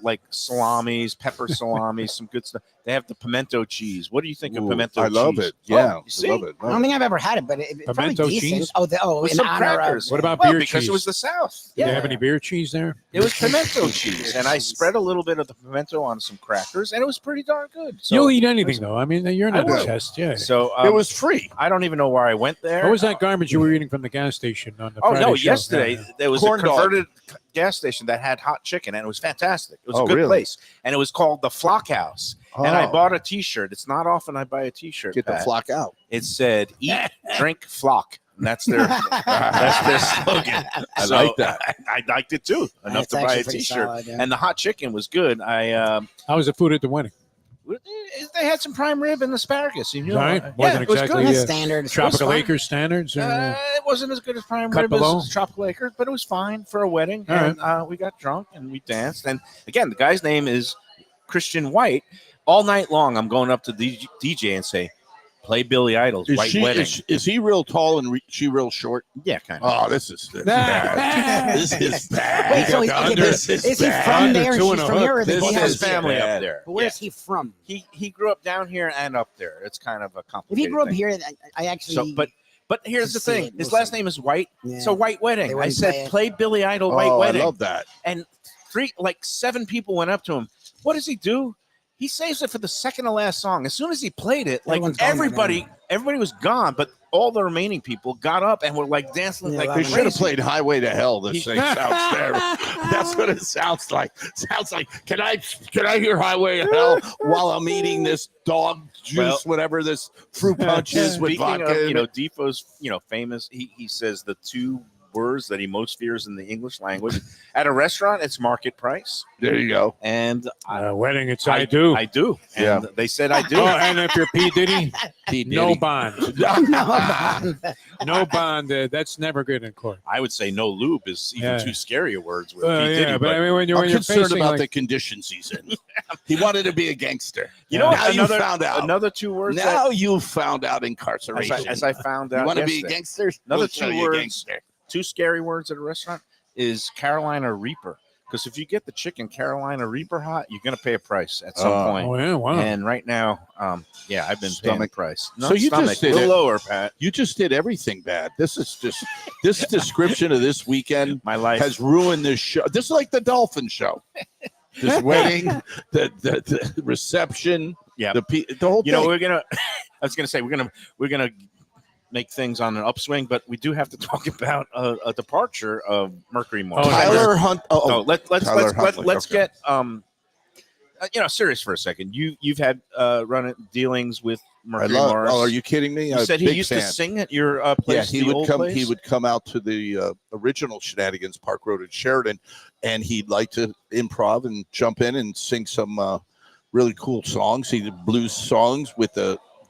like salamis, pepper salamis, some good stuff, they have the pimento cheese. What do you think of Ooh, pimento I cheese? love it. Oh, Yeah, you see? I love it. I don't think I've ever had it, but it's probably Pimento decent. cheese? Oh, With in some honor crackers. of. What about Well, beer because cheese? it was the South. Do Yeah, they have any beer cheese there? it was pimento cheese, and I spread a little bit of the pimento on some crackers, and it was pretty darn good. So, You'll eat anything, though. I mean, you're not I a will. test. Yeah. so It was free. I don't even know where I went there. What was that garbage you were eating from the gas station on the Oh Friday no! show? Yesterday Yeah. there was Corn a dog. converted gas station that had hot chicken, and it was fantastic. It was Oh, a good really? place, and it was called the Flock House. And I Oh. bought a T-shirt. It's not often I buy a T-shirt. Get the Pat. flock out. It said "Eat, drink, flock," and that's their slogan. I like that. I liked it too. Enough That's to buy actually a pretty T-shirt. solid, yeah. And the hot chicken was good. How was the food at the wedding? They had some prime rib and asparagus. You know, Right. yeah, Wasn't it was exactly, good. That's standard. Tropical fine. Acres standards? Or, It wasn't as good as prime Cut rib below? as Tropical Acres, but it was fine for a wedding. All And we got drunk and we danced. And again, the guy's name is Christian White. All night long, I'm going up to the DJ and say, "Play Billy Idol's White Wedding." Is he real tall and she real short? Yeah, kind of. Oh, this is bad. This is bad. Wait, so This is is he bad. from there and Two she's and a from here? Or hook. did This he He have has is family bad. up there. But where's Yeah. he from? He grew up down here and up there. It's kind of a If complicated he grew up thing. here, I actually. So, but here's the Let's see thing. it. His We'll last see. name is White. Yeah. It's a white wedding. They I wouldn't said, play it. "Play Billy Idol White Oh, Wedding." I love that. And 7 people went up to him. What does he do? He saves it for the second to last song. As soon as he played it, like Everyone's gone by everybody was gone, but all the remaining people got up and were like dancing Yeah, like love They it. should have crazy. played Highway to Hell. This He- thing sounds terrible. That's what it sounds like. Sounds like can I hear Highway to Hell while I'm eating this dog juice, Well- whatever this fruit punch is with Speaking vodka? of, in it? Defoe's, famous. He says the 2 words that he most fears in the English language. At a restaurant, it's market price, There you go. and wedding, it's I do. I do. And Yeah. they said I do. Oh, and if you're P. Diddy, no bond. No bond. That's never good in court. I would say no lube is even Yeah. too scary a words with P. Diddy, Yeah, but I but mean, when you're, I'm when you're concerned facing about like, the conditions he's in. He wanted to be a gangster. you know Now what? you found out. Another 2 words Now you found out that, incarceration. as I found out you want to be a yesterday. gangster? Another We'll show 2 you a words. gangster. 2 scary words at a restaurant is Carolina Reaper. Because if you get the chicken Carolina Reaper hot, you're going to pay a price at some point. oh yeah, wow. And right now, I've been paying the Stomach. price. So you stomach, just did a little it. lower, Pat. You just did everything bad. This is just this description of this weekend My life. has ruined this show. This is like the Dolphin show. This wedding, the reception, Yeah. the whole You know, thing. we're gonna. I was gonna say we're gonna make things on an upswing, but we do have to talk about a departure of Mercury Morris. Tyler Hunt. No, let's Huntley, okay. get serious for a second. You've had dealings with I Mercury love. Morris. Oh, are you kidding me? You I'm a said he big used fan. to sing at your Yeah, place. he the would old come. place? He would come out to the original Shenanigans Park Road in Sheridan, and he'd like to improv and jump in and sing some really cool songs. He did blues songs with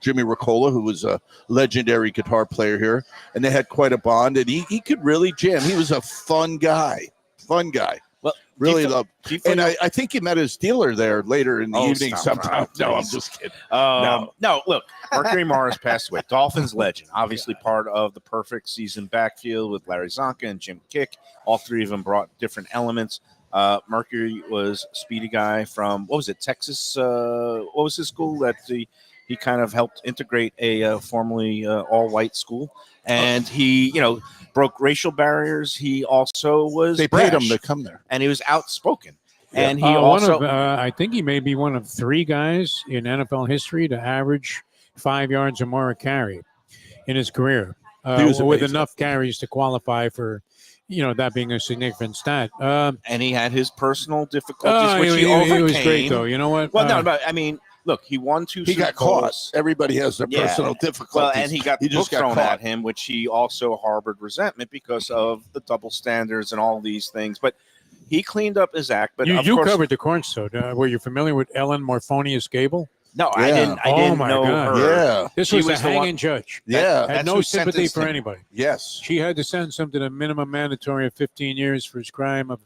Jimmy Ricola, who was a legendary guitar player here, and they had quite a bond. And he could really jam. He was a fun guy. Well, Really do you feel- loved. do you feel And you- I think he met his dealer there later in the evening stop. sometime. No, I'm just kidding. No, look, Mercury Morris passed away. Dolphins legend, obviously part of the perfect season backfield with Larry Zonka and Jim Kick. All three of them brought different elements. Mercury was a speedy guy from, what was it, Texas? What was his school that he kind of helped integrate a formerly all-white school? And he, broke racial barriers. He also was They paid him brash, to come there. and he was outspoken. Yeah. And he also I think he may be one of 3 guys in NFL history to average 5 yards or more a carry in his career, He was with amazing. enough carries to qualify for, that being a significant stat. and he had his personal difficulties, which he overcame. He was great, though. You know what? Well, no, but I mean, look, he won 2 He Super got caught. Bowls. Everybody has their Yeah. personal difficulties. Well, and he got the book just got thrown caught. at him, which he also harbored resentment because of the double standards and all these things. But he cleaned up his act. But of you course, covered the cornerstone. Were you familiar with Ellen Morphonius Gable? no, I Yeah. didn't. I Oh, didn't my know God. her. Yeah. This She was was a the one- hanging judge. Yeah. Had That's no who sympathy sentenced for him. anybody. Yes. She had to sentence him to the minimum mandatory of 15 years for his crime of,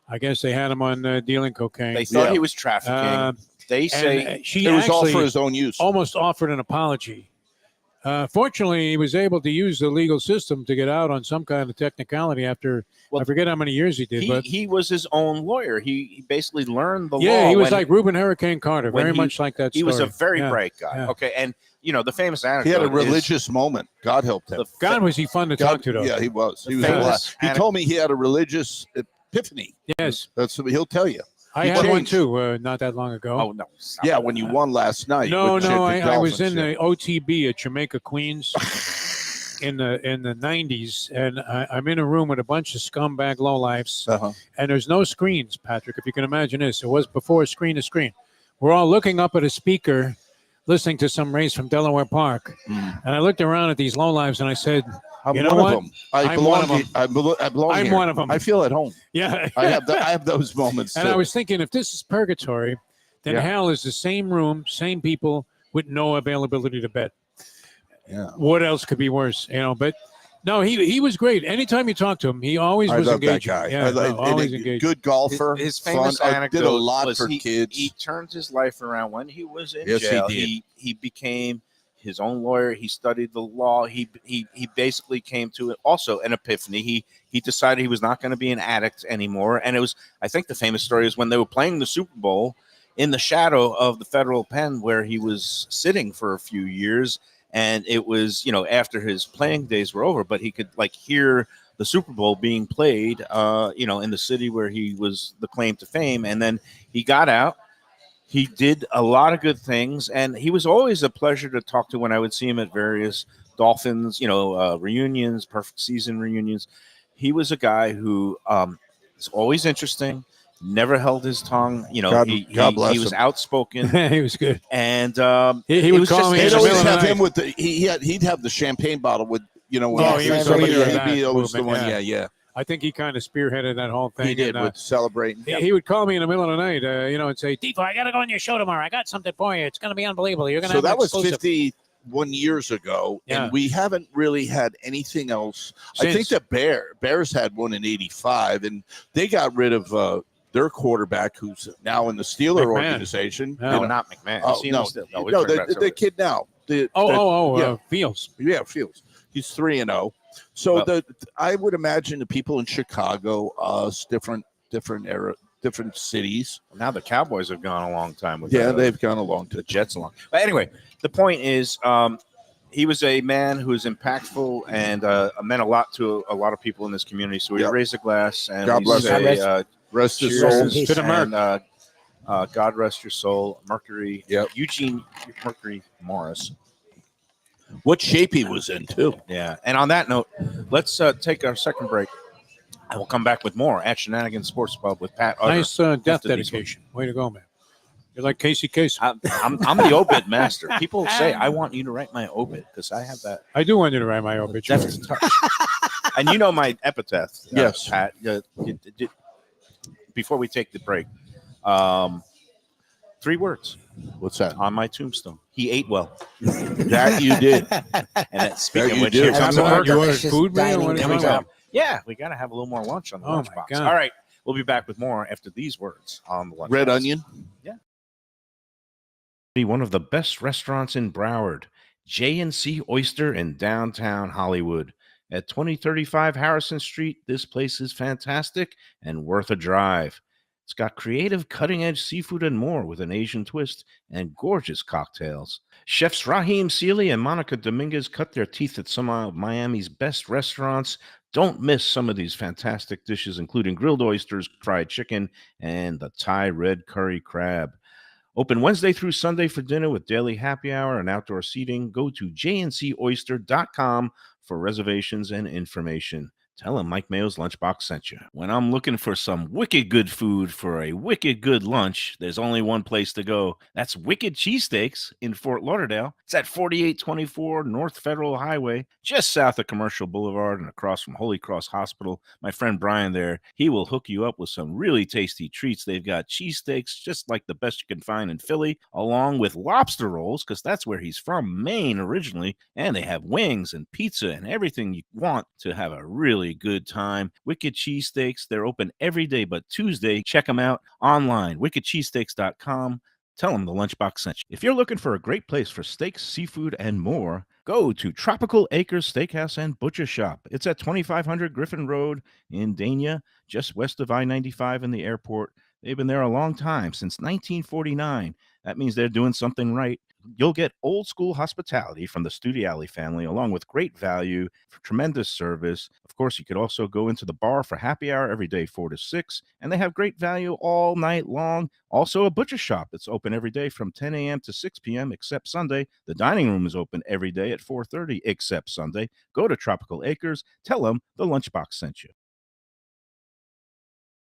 I guess they had him on dealing cocaine. They thought Yeah. he was trafficking. Uh, they and say she It was all actually for his own use. almost offered an apology. Fortunately, he was able to use the legal system to get out on some kind of technicality after, Well, I forget how many years he did, but he was his own lawyer. He basically learned the law. yeah, he was when like Reuben Hurricane Carter, when very he- much like that he was a story. very Yeah. bright guy. yeah. Okay, and the famous anecdote. He had a is religious moment. God helped him. the God, was he fun to talk to, though? Yeah, he was. He The was. famous He told me he had a religious epiphany. Yes. That's what he'll tell you. I He had one changed. too, not that long ago. Oh no! stop Yeah, it. when you won last night. No, with no, the I was Dolphins, in yeah. the OTB at Jamaica, Queens in the 90s, and I'm in a room with a bunch of scumbag lowlifes, Uh-huh. and there's no screens, Patrick, if you can imagine this. It was before screen to screen. We're all looking up at a speaker, listening to some race from Delaware Park, and I looked around at these lowlifes, and I said, I'm You know one what? of them. I I'm belong. one of them. here. I belong I'm here. one of them. I feel at home. yeah. I have those moments And too. I was thinking, if this is purgatory, then Yeah. hell is the same room, same people with no availability to bet. Yeah. What else could be worse? But no, he was great. Anytime you talk to him, he always I was love that engaging. guy. Yeah, and always a engaged. good golfer. His famous fun, anecdote did a lot was for he, kids. He turned his life around when he was in Yes, he jail. did. He became his own lawyer. He studied the law. He basically came to it also an epiphany. He decided he was not going to be an addict anymore. And it was, I think the famous story is when they were playing the Super Bowl in the shadow of the federal pen where he was sitting for a few years. And it was, after his playing days were over, but he could hear the Super Bowl being played, in the city where he was the claim to fame. And then he got out. He did a lot of good things, and he was always a pleasure to talk to when I would see him at various Dolphins, reunions, perfect season reunions. He was a guy who is always interesting, never held his tongue. God bless he was him. outspoken, he was good. and He would was call just- me in They'd the always middle of the have night. him with he'd have the champagne bottle with when Oh, he was the somebody leader of maybe that it was the movement, one. yeah. Yeah. I think he kind of spearheaded that whole thing. He did and, with celebrating. he would call me in the middle of the night, and say, Defo, I got to go on your show tomorrow. I got something for you. It's going to be unbelievable. You're going to So have that an was exclusive." 51 years ago, Yeah. and we haven't really had anything else. I think Since. the Bears had one in '85, and they got rid of their quarterback, who's now in the Steeler McMahon. organization. Yeah. no, not McMahon. Oh, Is he no, still- no, we're talking about the somebody. kid now. Yeah. Fields. Fields. He's 3-0. So Well- I would imagine the people in Chicago, us, different cities. Now the Cowboys have gone a long time with They've gone along the to. Jets along. But anyway, the point is, he was a man who was impactful and meant a lot to a lot of people in this community. So we Yep. raise a glass and God we bless say, him. Rest his cheers soul. Peace. To the Merc. and God rest your soul, Mercury. Yep. Eugene Mercury Morris. What shape he was in, too. Yeah. And on that note, let's take our second break. And we'll come back with more at Shenanigan Sports Pub with Pat Utter. Nice death after these dedication. Way to go, man. You're like Casey Kasem. I'm the obit master. People say I want you to write my obit because I have that I do want you to write my obituary. deft touch. And you know my epitaph, Yes. Pat. Before we take the break, 3 words What's that? on my tombstone. He ate well. That you did. And that, speaking That of you which, did. here comes That's a all burger. you ordered Delicious food, man? dining What are you Here we talking go. about? Yeah, we got to have a little more lunch on the Oh, my lunchbox. God. All right, we'll be back with more after these words on the lunchbox. Red onion. One of the best restaurants in Broward, J&C Oyster in downtown Hollywood. At 2035 Harrison Street, this place is fantastic and worth a drive. It's got creative, cutting-edge seafood and more with an Asian twist and gorgeous cocktails. Chefs Raheem Seeley and Monica Dominguez cut their teeth at some of Miami's best restaurants. Don't miss some of these fantastic dishes, including grilled oysters, fried chicken, and the Thai red curry crab. Open Wednesday through Sunday for dinner with daily happy hour and outdoor seating. Go to jncoyster.com for reservations and information. Tell them Mike Mayo's Lunchbox sent you. When I'm looking for some wicked good food for a wicked good lunch, there's only one place to go. That's Wicked Cheesesteaks in Fort Lauderdale. It's at 4824 North Federal Highway, just south of Commercial Boulevard and across from Holy Cross Hospital. My friend Brian there, he will hook you up with some really tasty treats. They've got cheesesteaks just like the best you can find in Philly, along with lobster rolls, because that's where he's from, Maine originally. And they have wings and pizza and everything you want to have a really good time. Wicked Cheesesteaks, they're open every day but Tuesday. Check them out online, wickedcheesesteaks.com. Tell them the Lunchbox sent you. If you're looking for a great place for steaks, seafood, and more, go to Tropical Acres Steakhouse and Butcher Shop. It's at 2500 Griffin Road in Dania, just west of I-95 and the airport. They've been there a long time, since 1949. That means they're doing something right. You'll get old school hospitality from the Studiali family, along with great value, tremendous service. Of course, you could also go into the bar for happy hour every day, 4 to 6, and they have great value all night long. Also, a butcher shop that's open every day from 10 a.m. to 6 p.m. except Sunday. The dining room is open every day at 4:30 except Sunday. Go to Tropical Acres. Tell them the Lunchbox sent you.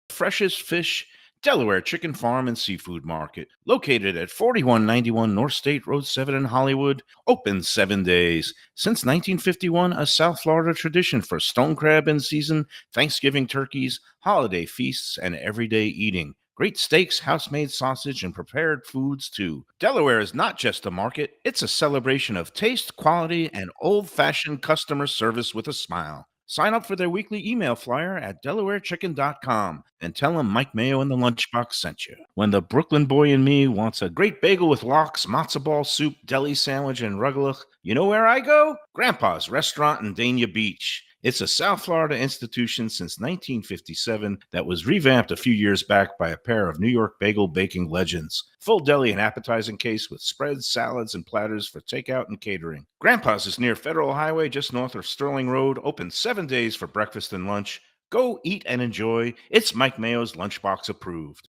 Freshest fish, Delaware Chicken Farm and Seafood Market, located at 4191 North State Road 7 in Hollywood, open 7 days. Since 1951, a South Florida tradition for stone crab in season, Thanksgiving turkeys, holiday feasts, and everyday eating. Great steaks, house-made sausage, and prepared foods, too. Delaware is not just a market, it's a celebration of taste, quality, and old-fashioned customer service with a smile. Sign up for their weekly email flyer at DelawareChicken.com and tell them Mike Mayo and the Lunchbox sent you. When the Brooklyn boy in me wants a great bagel with lox, matzo ball soup, deli sandwich, and rugelach, you know where I go? Grandpa's Restaurant in Dania Beach. It's a South Florida institution since 1957 that was revamped a few years back by a pair of New York bagel baking legends. Full deli and appetizing case with spreads, salads, and platters for takeout and catering. Grandpa's is near Federal Highway, just north of Sterling Road, open 7 days for breakfast and lunch. Go eat and enjoy. It's Mike Mayo's Lunchbox approved.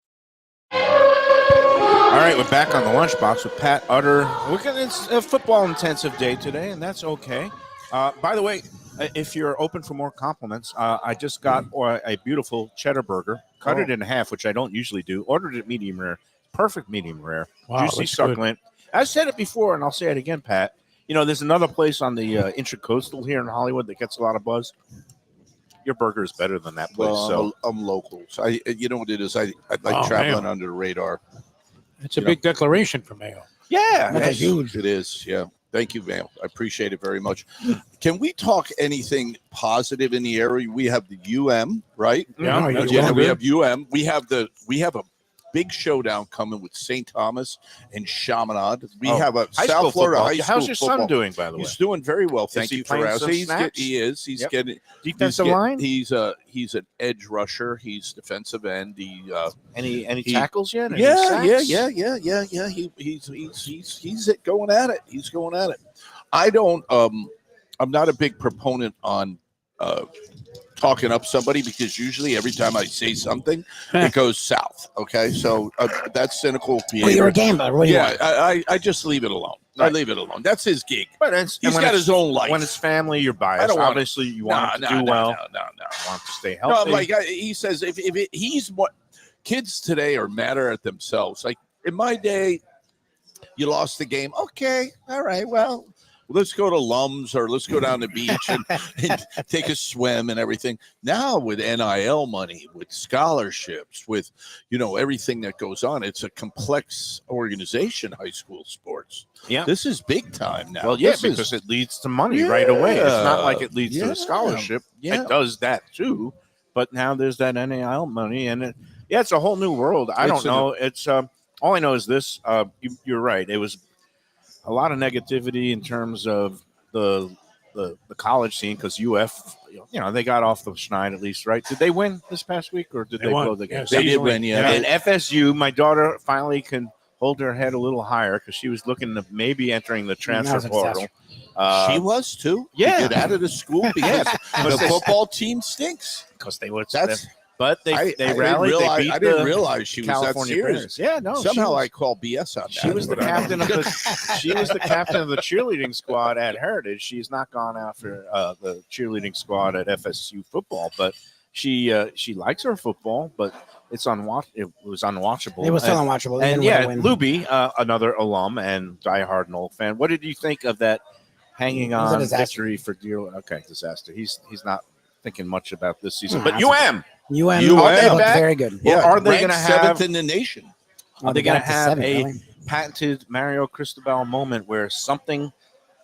All right, we're back on the Lunchbox with Pat Utter. It's a football-intensive day today, and that's okay. By the way, if you're open for more compliments, I just got a beautiful cheddar burger, cut it in half, which I don't usually do. Ordered it medium rare, perfect medium rare, Wow, juicy, looks succulent. I said it before, and I'll say it again, Pat. You know, there's another place on the Intracoastal here in Hollywood that gets a lot of buzz. Your burger is better than that place. Well, So I'm local. So you know what it is? I like Oh, traveling Mayo. under the radar. It's a big declaration for Mayo. yeah, That's hey, huge. It is. Yeah. Thank you, Mayo. I appreciate it very much. Can we talk anything positive in the area? We have the UM, right? Yeah, that's Yeah, good. we have UM. We have a big showdown coming with St. Thomas and Chaminade. We Oh, have a high school South Florida football. high school How's your son football. doing, by the way? He's doing very well. Thank he you for playing some asking. snaps? He is. He's Yep. getting Defensive line? He's an edge rusher. He's defensive end. Any he- tackles yet? Any Yeah. He's going at it. He's going at it. I don't. I'm not a big proponent on talking up somebody because usually every time I say something, it goes south. Okay, so that's cynical behavior. Well, you're a gambler. What do you Yeah, want? I just leave it alone. Right. I leave it alone. That's his gig. But He's when got his own life. When it's family, you're biased. I don't want- Obviously, you want him to do well. You want him to stay No, healthy. like he says, he's what kids today are madder at themselves. Like in my day, you lost the game. Okay, all right, well, let's go to Lums or let's go down the beach and take a swim and everything. Now with NIL money, with scholarships, with everything that goes on, it's a complex organization. High school sports. Yeah. This is big time now. Well, yeah, This is- because it leads to money right away. It's not Yeah. like it leads to Yeah. a scholarship. Yeah. It does that too, but now there's that NIL money, and it's a whole new world. I don't know. It's all I know is this. You're right. It was a lot of negativity in terms of the college scene because UF, they got off the schneid at least, right? Did they win this past week or did they won. blow the game? Yes, They did easily. win, yeah. And FSU, my daughter finally can hold her head a little higher because she was looking to maybe entering the transfer was a portal. She was too. yeah. To get out of the school because the football team stinks. Because they would. That's But they rallied. They beat I didn't the realize she was that California serious. Bears. Yeah, no. Somehow I call BS on that. She was the but I- captain of the. She was the captain of the cheerleading squad at Heritage. She's not gone after the cheerleading squad at FSU football, but she likes her football, but it's it was unwatchable. It was still unwatchable. And even yeah, with a win. Lubie, another alum and diehard Knoll fan. What did you think of that hanging It was a on disaster. victory for dear? Okay, disaster. He's not thinking much about this season, No, but that's UM. UM UM looked back? very good. Well, are they ranked going to have? seventh in the nation? Oh, Are they got going up to to have seven, a really? patented Mario Cristobal moment where something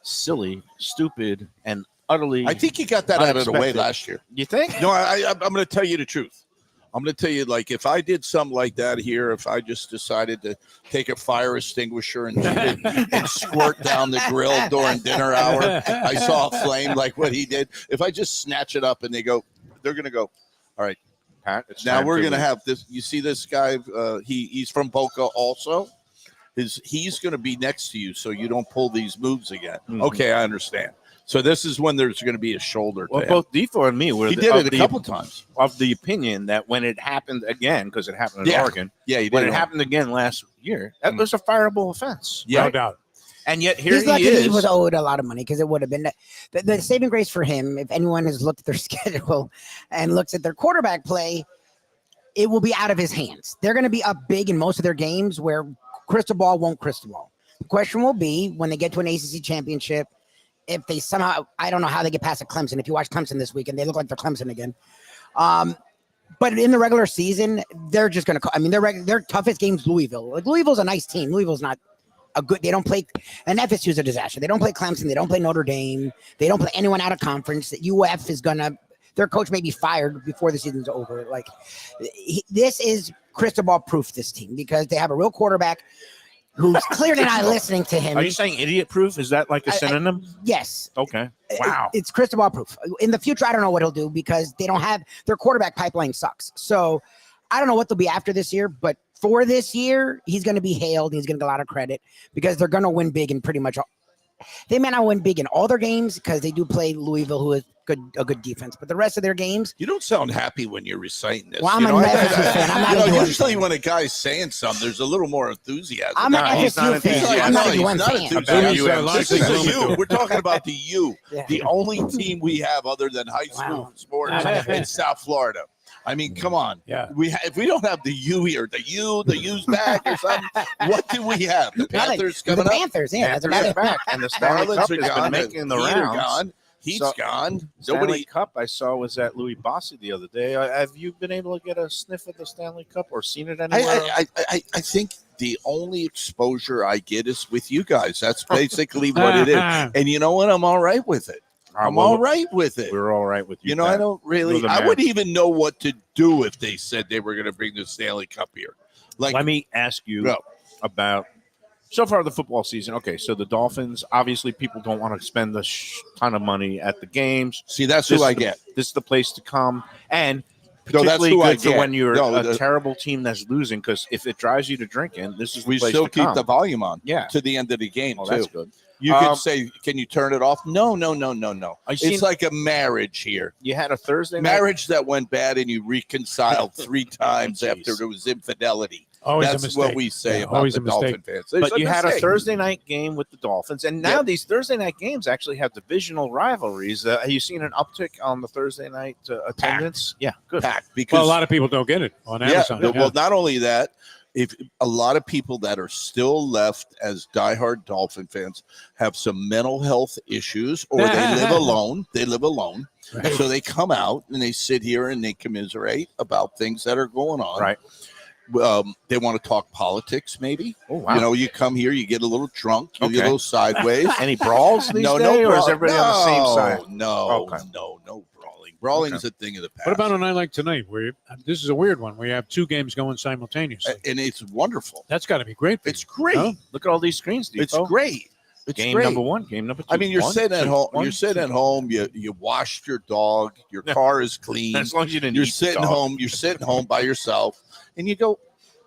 silly, stupid, and utterly? I think you got that out of the way Unexpected. last year. You think? No, I'm going to tell you the truth. I'm going to tell you, like, if I did something like that here, if I just decided to take a fire extinguisher and squirt down the grill during dinner hour, I saw a flame like what he did. If I just snatch it up and they're going to go, all right, Pat, it's now time we're to going to leave. have this. You see this guy? He's from Boca also. He's going to be next to you, so you don't pull these moves again. Mhm. Okay, I understand. So this is when there's going to be a shoulder. Well, to him. both Defo and me were He the- did of it a the- couple times. of the opinion that when it happened again, because it happened in Yeah. Oregon, Yeah, he did. when it happened again last year, that was a fireable offense. Yeah. No doubt. And yet here He's lucky he that is. he was owed a lot of money because it would have been the saving grace for him. If anyone has looked at their schedule and looks at their quarterback play, it will be out of his hands. They're going to be up big in most of their games where crystal ball won't crystal ball. The question will be when they get to an ACC championship, if they somehow, I don't know how they get past a Clemson. If you watch Clemson this weekend, they look like they're Clemson again. But in the regular season, they're just going to, I mean, their toughest game's Louisville. Like Louisville's a nice team. Louisville's not a good, they don't play, and FSU's a disaster. They don't play Clemson. They don't play Notre Dame. They don't play anyone out of conference. UF is going to, their coach may be fired before the season's over. Like this is crystal ball proof, this team, because they have a real quarterback who's clearly not listening to him. Are you saying idiot proof? Is that like a synonym? Yes. Okay. Wow. It's crystal ball proof. In the future, I don't know what he'll do because they don't have their quarterback pipeline sucks. So I don't know what they'll be after this year, but for this year, he's going to be hailed. He's going to get a lot of credit because they're going to win big in pretty much all. They may not win big in all their games because they do play Louisville, who is a good defense. But the rest of their games, You don't sound happy when you're reciting this. Well, I'm You a know, I- FSU fan. I'm not a UM usually fan. when a guy's saying something, there's a little more enthusiasm. I'm an No, he's not FSU fan. enthusiastic. I'm not a He's UM not fan. enthusiastic. About UM. This is the Lumen. U. We're talking about the U, Yeah. the only team we have other than high school Wow. sports in South Florida. I mean, come on. Yeah. If we don't have the U here, the U's back or something, what do we have? The Panthers The coming up. Panthers, yeah, that's about Panthers it. back, and the Stanley Marlins Cup are has been gone. making the Heat are rounds. gone. He's So- gone. Stanley Nobody. Cup I saw was at Louis Bossi the other day. Have you been able to get a sniff of the Stanley Cup or seen it anywhere? I think the only exposure I get is with you guys. That's basically what it is. And you know what? I'm all right with it. I'm all right with it. We're all right with you. You know, I Pat. don't really. You're the I man. wouldn't even know what to do if they said they were going to bring the Stanley Cup here. Like, Let me ask you No. about so far the football season. Okay, so the Dolphins. Obviously, people don't want to spend a ton of money at the games. see, that's This who I is the- get. This is the place to come, and No, that's particularly who I good for get. when you're No, a terrible team that's losing. Because if it drives you to drinking, this is the We place still to keep come. the volume on Yeah. to the end of the game Oh, too. that's good. You could say, "Can you turn it off?" No. It's like a marriage here. You had a Thursday night. Marriage that went bad, and you reconciled 3 times Jeez. after there was infidelity. Always a That's mistake. what we say Yeah, about always the a mistake. Dolphin fans. But you had a mistake. Thursday night game with the Dolphins, and now these Thursday night games actually have divisional rivalries. Have you seen an uptick on the Thursday night attendance? Yeah, good. packed because Well, a lot of people don't get it on Amazon. well, not only that, if a lot of people that are still left as diehard Dolphin fans have some mental health issues, or they live alone. They live alone, Right. so they come out and they sit here and they commiserate about things that are going on. Right. They want to talk politics, maybe. Oh, wow. You know, you come here, you get a little drunk, you get a Okay. little sideways. Any brawls these no, days, or is brawl- everybody on the same side? No, Okay. no brawling. Brawling is a thing of the past. What about a night like tonight, where this is a weird one, where you have 2 games going simultaneously? And it's wonderful. That's got to be great. For It's you, great. no? Look at all these screens, It's Defo. great. It's Game great. number 1, game number 2. I mean, you're 1, sitting at 2, home. 1, You're sitting 2. at home. You washed your dog. Your car is clean. As long as you didn't You're eat the sitting dog. home. You're sitting home by yourself, and you go,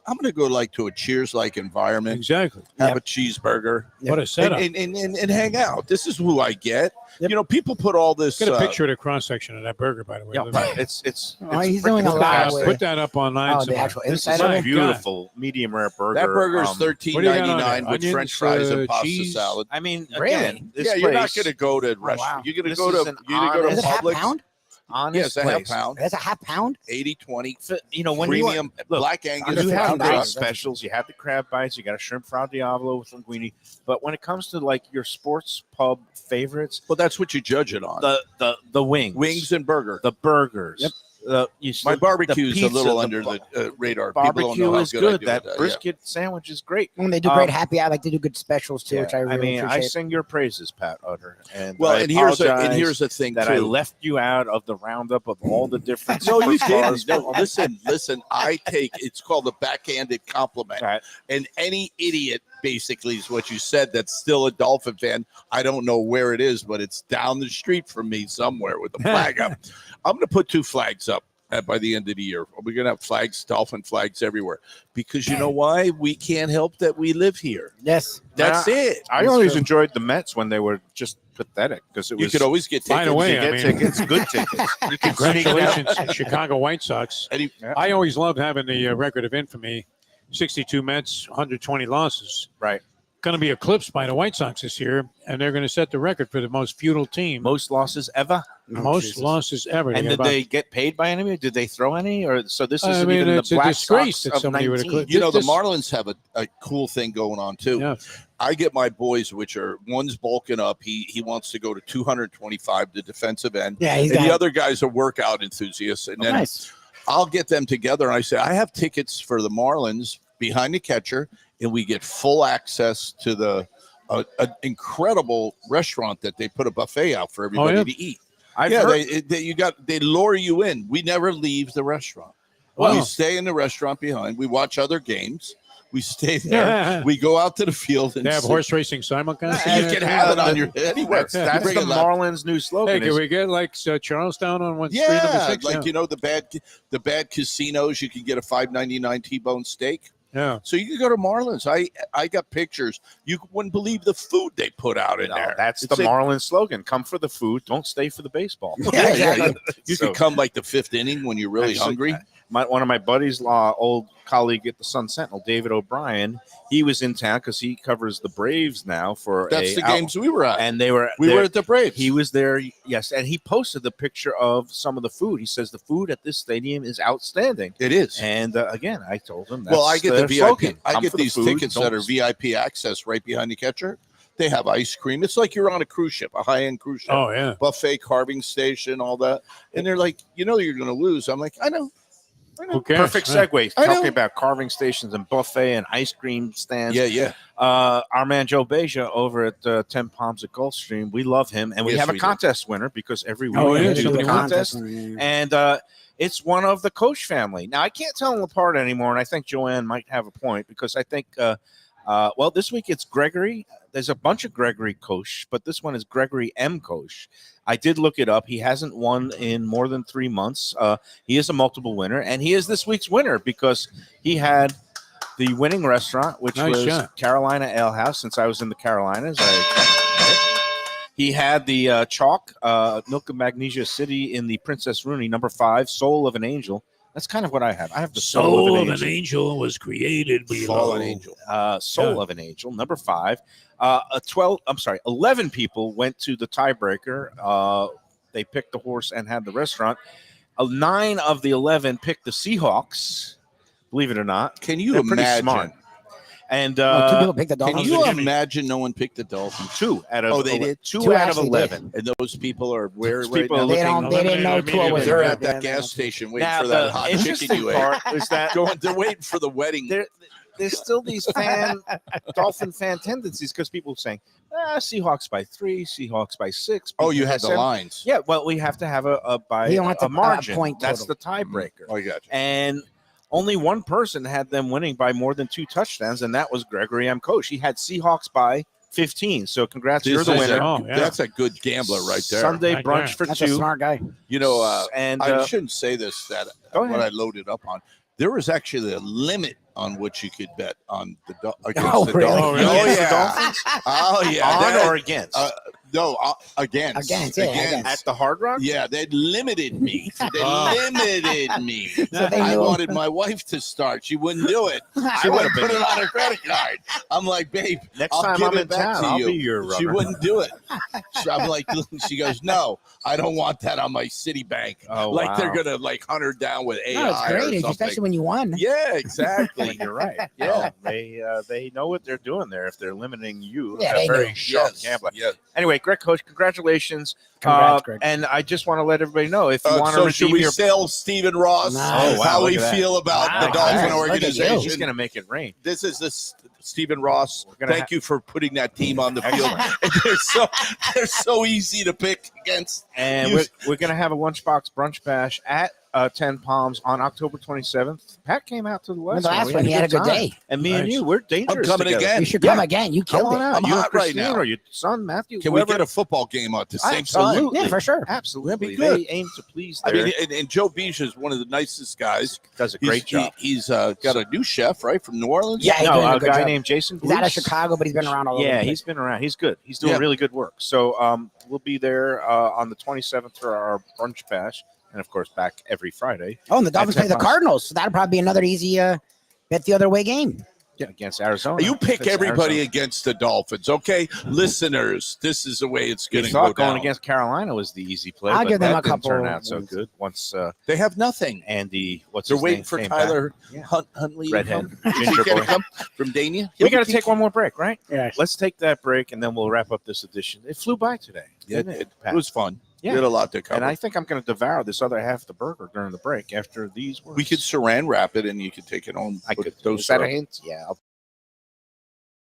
"I'm going to go like to a Cheers-like environment, Exactly. have a cheeseburger, What a setup. and hang out." This is who I get. Yep. You know, people put all this. Get a picture of the cross section of that burger, by the way. Yeah, Let me- it's Oh, he's doing a freaking lot fantastic. Put that up online. Oh, the somewhere. actual This inside is of My a it. God. beautiful medium rare burger. That burger is What do you got on $13.99 there? with Onions, French fries and pasta cheese? salad. I mean, Really? again, this Yeah, you're not place- going to go to wow. restaurant. You're going to This go is to an you're going to go Is to it a half Publix. pound? honest Yes, a half place. pound. That's a half pound. 80-20. You know, when Premium look, black you Angus. Under have $50. great pound. specials. You have the crab bites. You got a shrimp fra diavolo with linguine. But when it comes to like your sports pub favorites, Well, that's what you judge it on. the wings, Wings and burger. the burgers. Yep. My barbecue's the a little pizza, under the radar. barbecue People don't know how is good I good. do That with brisket sandwich is great. When they do great Um, happy, I like to do good specials too, which I really mean, I appreciate. sing your praises, Pat Utter. And Well, I and here's apologize the thing that too. I left you out of the roundup of all the different. No, you sports didn't. bars. No, listen. I take it's called a backhanded compliment. Right. And any idiot, basically, is what you said. That's still a Dolphin fan. I don't know where it is, but it's down the street from me somewhere with a flag up. I'm going to put 2 flags up by the end of the year. We're going to have flags, Dolphin flags everywhere, because you know why? We can't help that we live here. Yes. That's it. I always enjoyed the Mets when they were just pathetic because it was. You could always get By tickets. the way, you I get mean- tickets, good tickets. You can sneak out. Congratulations, Chicago White Sox. Any- I always loved having the record of infamy: 62 Mets, 120 losses. Right. Going to be eclipsed by the White Sox this year, and they're going to set the record for the most feudal team, Most losses ever. most losses ever. And They did got they get paid by anybody? Did they throw any? Or so this I isn't mean, even it's the a Black disgrace Sox that of somebody would 19. eclipse. You know, the This- Marlins have a cool thing going on too. Yeah. I get my boys, which are one's bulking up. He wants to go to 225, the defensive end. Yeah, he's And got the other guys are workout enthusiasts. And then nice. I'll get them together and I say, I have tickets for the Marlins behind the catcher, and we get full access to the an incredible restaurant that they put a buffet out for everybody yeah? to eat. I've Yeah, heard- they lure you in. We never leave the restaurant. Wow. We stay in the restaurant behind. We watch other games. We stay there. Yeah. We go out to the field and They have sit. horse racing simulcast. You can have it on your anywhere. That's You bring the it up. Marlins' new slogan. Hey, can is- we get like Charlestown on one street number Yeah, 6? like you know the bad casinos. You can get a $5.99 T-bone steak. Yeah. So you can go to Marlins. I got pictures. You wouldn't believe the food they put out in No, there. that's It's the like- Marlins slogan. Come for the food. Don't stay for the baseball. Yeah, exactly. You So- could come like the 5th inning when you're really Actually, hungry. One of my buddies, old colleague at the Sun Sentinel, David O'Brien, he was in town because he covers the Braves now for That's the games we were at. and they were We there- were at the Braves. He was there, yes, and he posted the picture of some of the food. He says the food at this stadium is outstanding. It is. And again, I told him, Well, I that's get the their VIP. slogan. I Come get for the these food, tickets that don't- are VIP access right behind the catcher. They have ice cream. It's like you're on a cruise ship, a high-end cruise ship. Oh, yeah. Buffet, carving station, all that. And they're like, you know, you're going to lose. I'm like, I know. Who cares? Perfect Yeah. segue. I know. Talking about carving stations and buffet and ice cream stands. Yeah. Our man Joe Beja over at 10 Palms at Gulfstream. We love him, and we Yes, have a we do. contest winner because every week Oh, we yeah, do somebody the won. contest, and it's one of the Koch family. Now I can't tell them apart anymore, and I think Joanne might have a point because I think, well, this week it's Gregory. There's a bunch of Gregory Koch, but this one is Gregory M. Koch. I did look it up. He hasn't won in more than 3 months. He is a multiple winner, and he is this week's winner because he had the winning restaurant, which Nice was shot. Carolina Ale House. Since I was in the Carolinas, I He had the chalk, Milk of Magnesia City in the Princess Rooney, number 5, Soul of an Angel. That's kind of what I have. I have the Soul of an Angel. was created Fallen angel. Soul of an Angel, number 5. 11 people went to the tiebreaker. They picked the horse and had the restaurant. 9 of the 11 picked the Seahawks. Believe it or not, Can you they're pretty imagine? smart. And 2 people picked the Can Dolphins. you imagine no one picked the Dolphins? 2 out of They did? 2 Two out of actually 11. And those people are where Those right people now? are They looking- didn't know Tua was They're hurt. at that gas station waiting Now, for that the hot chicken interesting you ate. part is that They're waiting for the wedding. there's still these Dolphin fan tendencies because people are saying, Seahawks by 3, Seahawks by 6. Oh, you people had the 7. lines. Yeah, well, we have to have a by You don't have to, a margin. point That's total. the tiebreaker. Oh, I got you. And only one person had them winning by more than 2 touchdowns, and that was Gregory M. Koch. He had Seahawks by 15. So congrats, you're the This is winner. Oh, yeah. That's a good gambler right there. Sunday Right brunch there. for That's a 2. smart guy. You know, And I shouldn't say this, that Go what ahead. I loaded up on. There was actually a limit on what you could bet on the against Oh, the really? Dolphins. Oh, Against the yeah. Dolphins? Oh, yeah. On That- or against? No, against. Against, yeah, against. At the Hard Rock? Yeah, they limited me. They limited me. So they I knew- wanted my wife to start. She wouldn't do it. She would've wouldn't put it on her credit card. I'm like, babe, Next I'll time give I'm it in back town, to I'll you. be your She runner. wouldn't do it. So I'm like, she goes, no, I don't want that on my Citibank. Oh, Like they're wow. gonna like hunt her down with AI No, it's or great, something. especially when you won. Yeah, exactly. You're right. Yeah. They know what they're doing there if they're limiting you. Yeah, They're they very know. sharp Yes, gambler. yes. Anyway, Greg Coach, congratulations. Congrats, Greg. And I just want to let everybody know if you want to So should redeem we your sell Stephen Ross? Nice. Oh, wow, How look we at that. feel about Wow, the Dolphin nice. Look at you. organization? he's going to make it rain. This is Stephen Ross. We're gonna Thank you for putting that team on the field. they're so easy to pick against. And You- we're going to have a Lunchbox brunch bash at 10 Palms on October 27th. Pat came out to the last, The last We one, he had a good time. day. And me and Nice. you, we're dangerous I'm coming together. again. You should come again. You Come killed on it. out. I'm you and hot right Christine now. or your son, Matthew. Can we whoever. get a football game at the same time? Absolutely. Yeah, for sure. Absolutely. That'd be good. They aim to please I there. mean, and Joe Beach is one of the nicest guys. Does a great job. He's got a new chef, right, from New Orleans. Yeah, he's doing No, a a good guy job. named Jason He's out of Bruce. Chicago, but he's been around all over. Yeah, the place. he's been around. He's good. He's doing Yeah. really good work. So we'll be there on the 27th for our brunch bash. And, of course, back every Friday. Oh, and the Dolphins At play the 10 Palms. Cardinals, so that'll probably be another easy bet the other way game. Yeah, against Arizona. You pick It's everybody Arizona. against the Dolphins, okay? Listeners, this is the way it's We going to go thought down. going against Carolina was the easy play. I'll but give them that a didn't turn couple out so wins. good. Once They have nothing. Andy, what's They're his waiting name, for came Tyler Yeah. Huntley. to Redhead, come. ginger He can't boy. come from Dania. We got to take one more break, right? Yeah. Let's take that break, and then we'll wrap up this edition. It flew by today. Yeah, didn't it Pat? was fun. Yeah. We had a lot to cover. And I think I'm going to devour this other half of the burger during the break after these words. we could saran wrap it, and you could take it home. I with could. those Is that a syrup. hint? Yeah.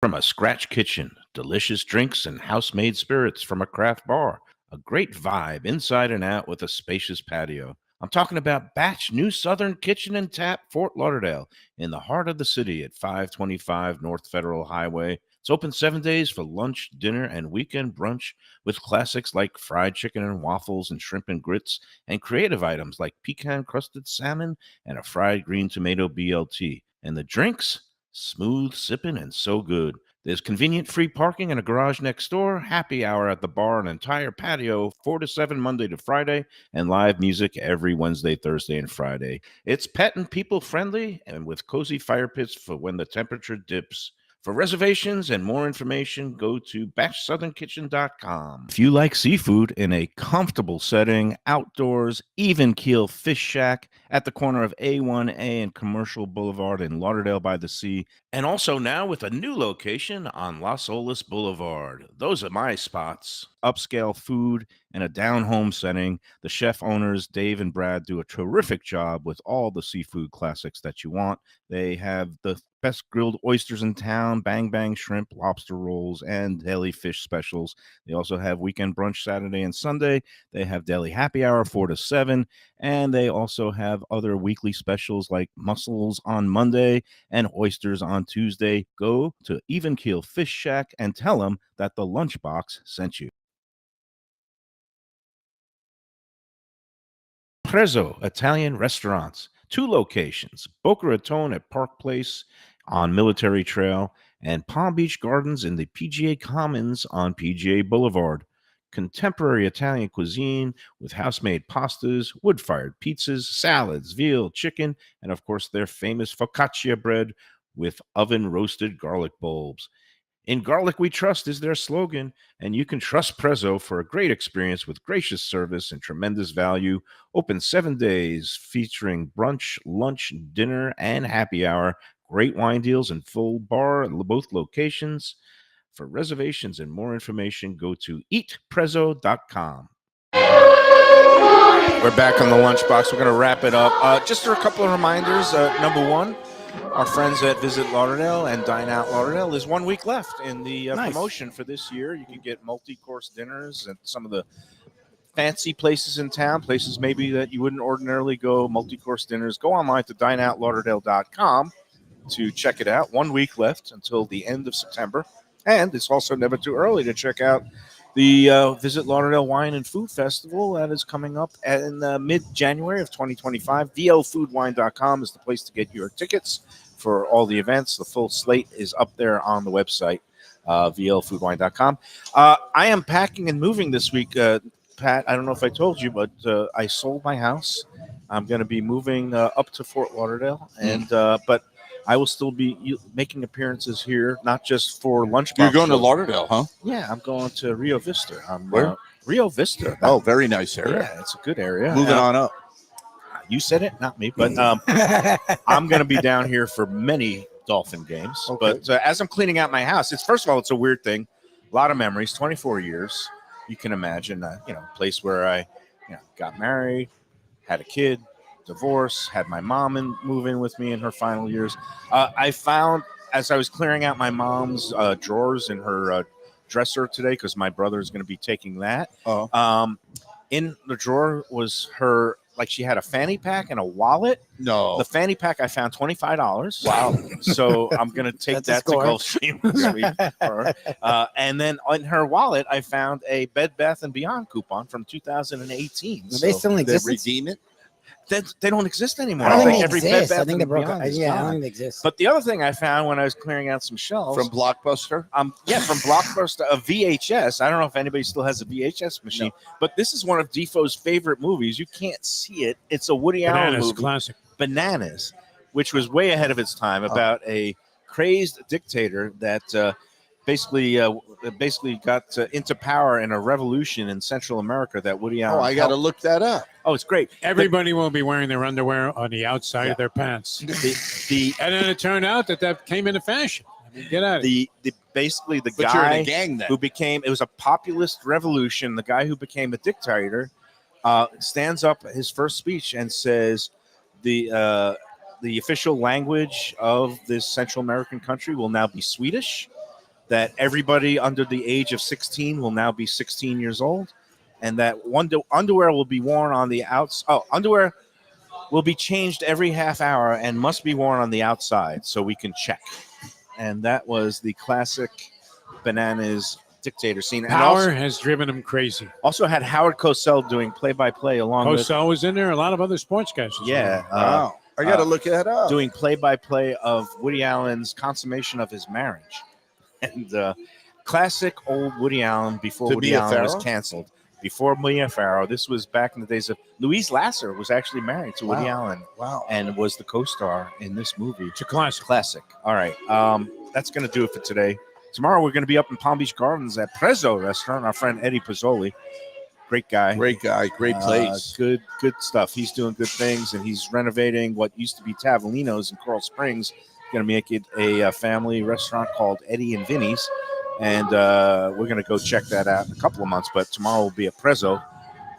From a scratch kitchen, delicious drinks and house-made spirits from a craft bar. A great vibe inside and out with a spacious patio. I'm talking about Batch New Southern Kitchen and Tap, Fort Lauderdale, in the heart of the city at 525 North Federal Highway. It's open 7 days for lunch, dinner, and weekend brunch with classics like fried chicken and waffles and shrimp and grits, and creative items like pecan-crusted salmon and a fried green tomato BLT. And the drinks? Smooth sipping and so good. There's convenient free parking and a garage next door, happy hour at the bar, an entire patio, 4 to 7 Monday to Friday, and live music every Wednesday, Thursday, and Friday. It's pet and people friendly and with cozy fire pits for when the temperature dips. For reservations and more information, go to batchsouthernkitchen.com. If you like seafood in a comfortable setting, outdoors, even keel fish shack at the corner of A1A and Commercial Boulevard in Lauderdale by the Sea, and also now with a new location on Las Olas Boulevard. Those are my spots. Upscale food in a down-home setting. The chef owners, Dave and Brad, do a terrific job with all the seafood classics that you want. They have the best grilled oysters in town, bang bang shrimp, lobster rolls, and deli fish specials. They also have weekend brunch Saturday and Sunday. They have deli happy hour 4 to 7, and they also have other weekly specials like mussels on Monday and oysters on Tuesday. Go to Even Keel Fish Shack and tell them that the Lunchbox sent you. Prezzo Italian Restaurants, 2 locations, Boca Raton at Park Place on Military Trail and Palm Beach Gardens in the PGA Commons on PGA Boulevard. contemporary Italian cuisine with house-made pastas, wood-fired pizzas, salads, veal, chicken, and of course their famous focaccia bread with oven-roasted garlic bulbs. In Garlic We Trust is their slogan, and you can trust Prezzo for a great experience with gracious service and tremendous value. Open 7 days, featuring brunch, lunch, dinner, and happy hour. Great wine deals and full bar at both locations. For reservations and more information, go to eatprezzo.com. We're back on the Lunchbox. We're going to wrap it up. Just a couple of reminders. Number one, our friends at Visit Lauderdale and Dine Out Lauderdale, there's 1 week left in the promotion for this year. You can get multi-course dinners at some of the fancy places in town, places maybe that you wouldn't ordinarily go, multi-course dinners. Go online to dineoutlauderdale.com to check it out. 1 week left until the end of September. And it's also never too early to check out the Visit Lauderdale Wine and Food Festival that is coming up in mid-January of 2025. VLFoodWine.com is the place to get your tickets for all the events. The full slate is up there on the website, VLFoodWine.com. I am packing and moving this week, Pat. I don't know if I told you, but I sold my house. I'm going to be moving up to Fort Lauderdale, and but I will still be making appearances here, not just for Lunchbox. You're going to Lauderdale, huh? Yeah, I'm going to Rio Vista. Where? Rio Vista. Oh, very nice area. Yeah, it's a good area. Moving on up. You said it, not me. But I'm going to be down here for many Dolphin games. Okay. But as I'm cleaning out my house, first of all, it's a weird thing. A lot of memories, 24 years. You can imagine, a place where I got married, had a kid, divorce, had my mom move in with me in her final years. I found, as I was clearing out my mom's drawers in her dresser today, because my brother is going to be taking that, in the drawer was her, she had a fanny pack and a wallet. No. The fanny pack I found $25. Wow. So I'm going to take that to Gulfstream this week. And then on her wallet, I found a Bed Bath & Beyond coupon from 2018. They still exist. Redeem it? They don't exist anymore. I don't think every they Bed exist. I Bath think they & broke Beyond up. is Yeah, I gone. don't think they exist. But the other thing I found when I was clearing out some shelves From Blockbuster? from Blockbuster, a VHS. I don't know if anybody still has a VHS machine, but this is one of Defoe's favorite movies. You can't see it. It's a Woody Allen Bananas, movie, classic. Bananas, which was way ahead of its time, about a crazed dictator that basically got into power in a revolution in Central America that Woody Allen. Oh, I got to look that up. Oh, it's great. Everybody will be wearing their underwear on the outside of their pants. And then it turned out that came into fashion. I mean, get out of it. Basically the But you're in guy a gang then. who became, it was a populist revolution. The guy who became a dictator stands up at his first speech and says the official language of this Central American country will now be Swedish, that everybody under the age of 16 will now be 16 years old, and that underwear will be worn on the underwear will be changed every half hour and must be worn on the outside so we can check. And that was the classic Bananas dictator scene. And Power has driven him crazy. also had Howard Cosell doing play-by-play along with Cosell was in there. A lot of other sports guys. as well. Wow. I got to look that up. doing play-by-play of Woody Allen's consummation of his marriage. And classic old Woody Allen before To Woody Mia Allen was Farrow? canceled. Before Mia Farrow, this was back in the days of Louise Lasser was actually married to Woody Allen. Wow. And was the co-star in this movie. It's a classic. Classic. All right. That's going to do it for today. Tomorrow we're going to be up in Palm Beach Gardens at Prezzo Restaurant. Our friend Eddie Pizzoli. Great guy. Great guy. Great place. Good stuff. He's doing good things, and he's renovating what used to be Tavolino's in Coral Springs. Going to make it a family restaurant called Eddie and Vinny's, and we're going to go check that out in a couple of months. But tomorrow will be a Prezzo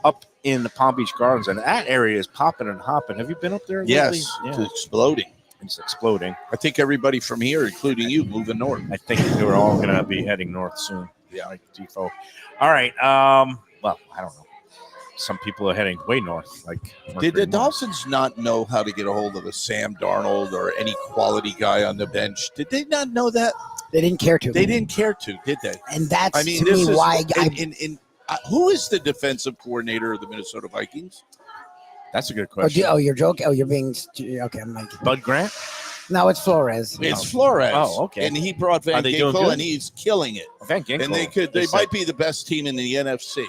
up in the Palm Beach Gardens, and that area is popping and hopping. Have you been up there lately? Yes. Yeah. It's exploding. It's exploding. I think everybody from here, including you, moving north. I think we're all going to be heading north soon. Yeah. Like Defo. All right. Well, I don't know. Some people are heading way north. Like Did the Mercury Mars. Dolphins not know how to get a hold of a Sam Darnold or any quality guy on the bench? Did they not know that? They didn't care to. They didn't care to, did they? And that's I mean, to this me is why who is the defensive coordinator of the Minnesota Vikings? That's a good question. you're joking. Oh, you're being okay. I'm like, Bud Grant? No, it's Flores. It's Flores. Oh, okay. And he brought Van Are they doing Ginkel, good? and he's killing it. Van Ginkel, And they might be the best team in the NFC.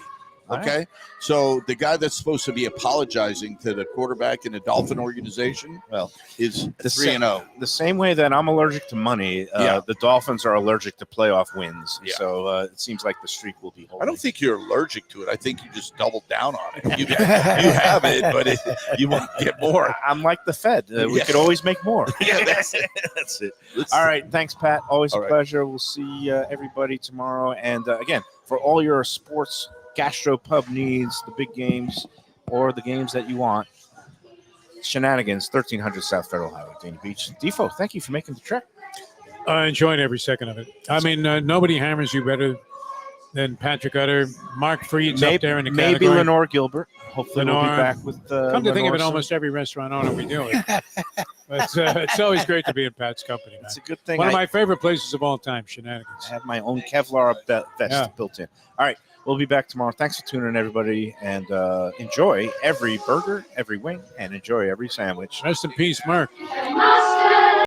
All Okay, so the guy that's supposed to be apologizing to the quarterback in the Dolphin organization, Well, is the 3-0. The same way that I'm allergic to money, Yeah. the Dolphins are allergic to playoff wins. Yeah. So it seems like the streak will be holding. I don't think you're allergic to it. I think you just doubled down on it. You have it, but you want to get more. I'm like the Fed. We Yeah. could always make more. Yeah, that's it. That's it. All right. Thanks, Pat. Always All a right. pleasure. We'll see everybody tomorrow. And again, for all your sports gastro pub needs, the big games or the games that you want, Shenanigans, 1300 South Federal Highway, Dania Beach. Defo, thank you for making the trek. I enjoyed every second of it. I mean, nobody hammers you better than Patrick Utter. Mark Freed's up there in the maybe category. Lenore Gilbert. Hopefully we'll be Lenore. back with Come to think of Lenore it, soon. almost every restaurant owner we do it. But it's always great to be in Pat's company, man. It's a good thing. One of I my favorite places of all time, Shenanigans. have my own Kevlar vest Yeah. built in. All right. We'll be back tomorrow. Thanks for tuning in, everybody. And enjoy every burger, every wing, and enjoy every sandwich. Rest in peace, Mark.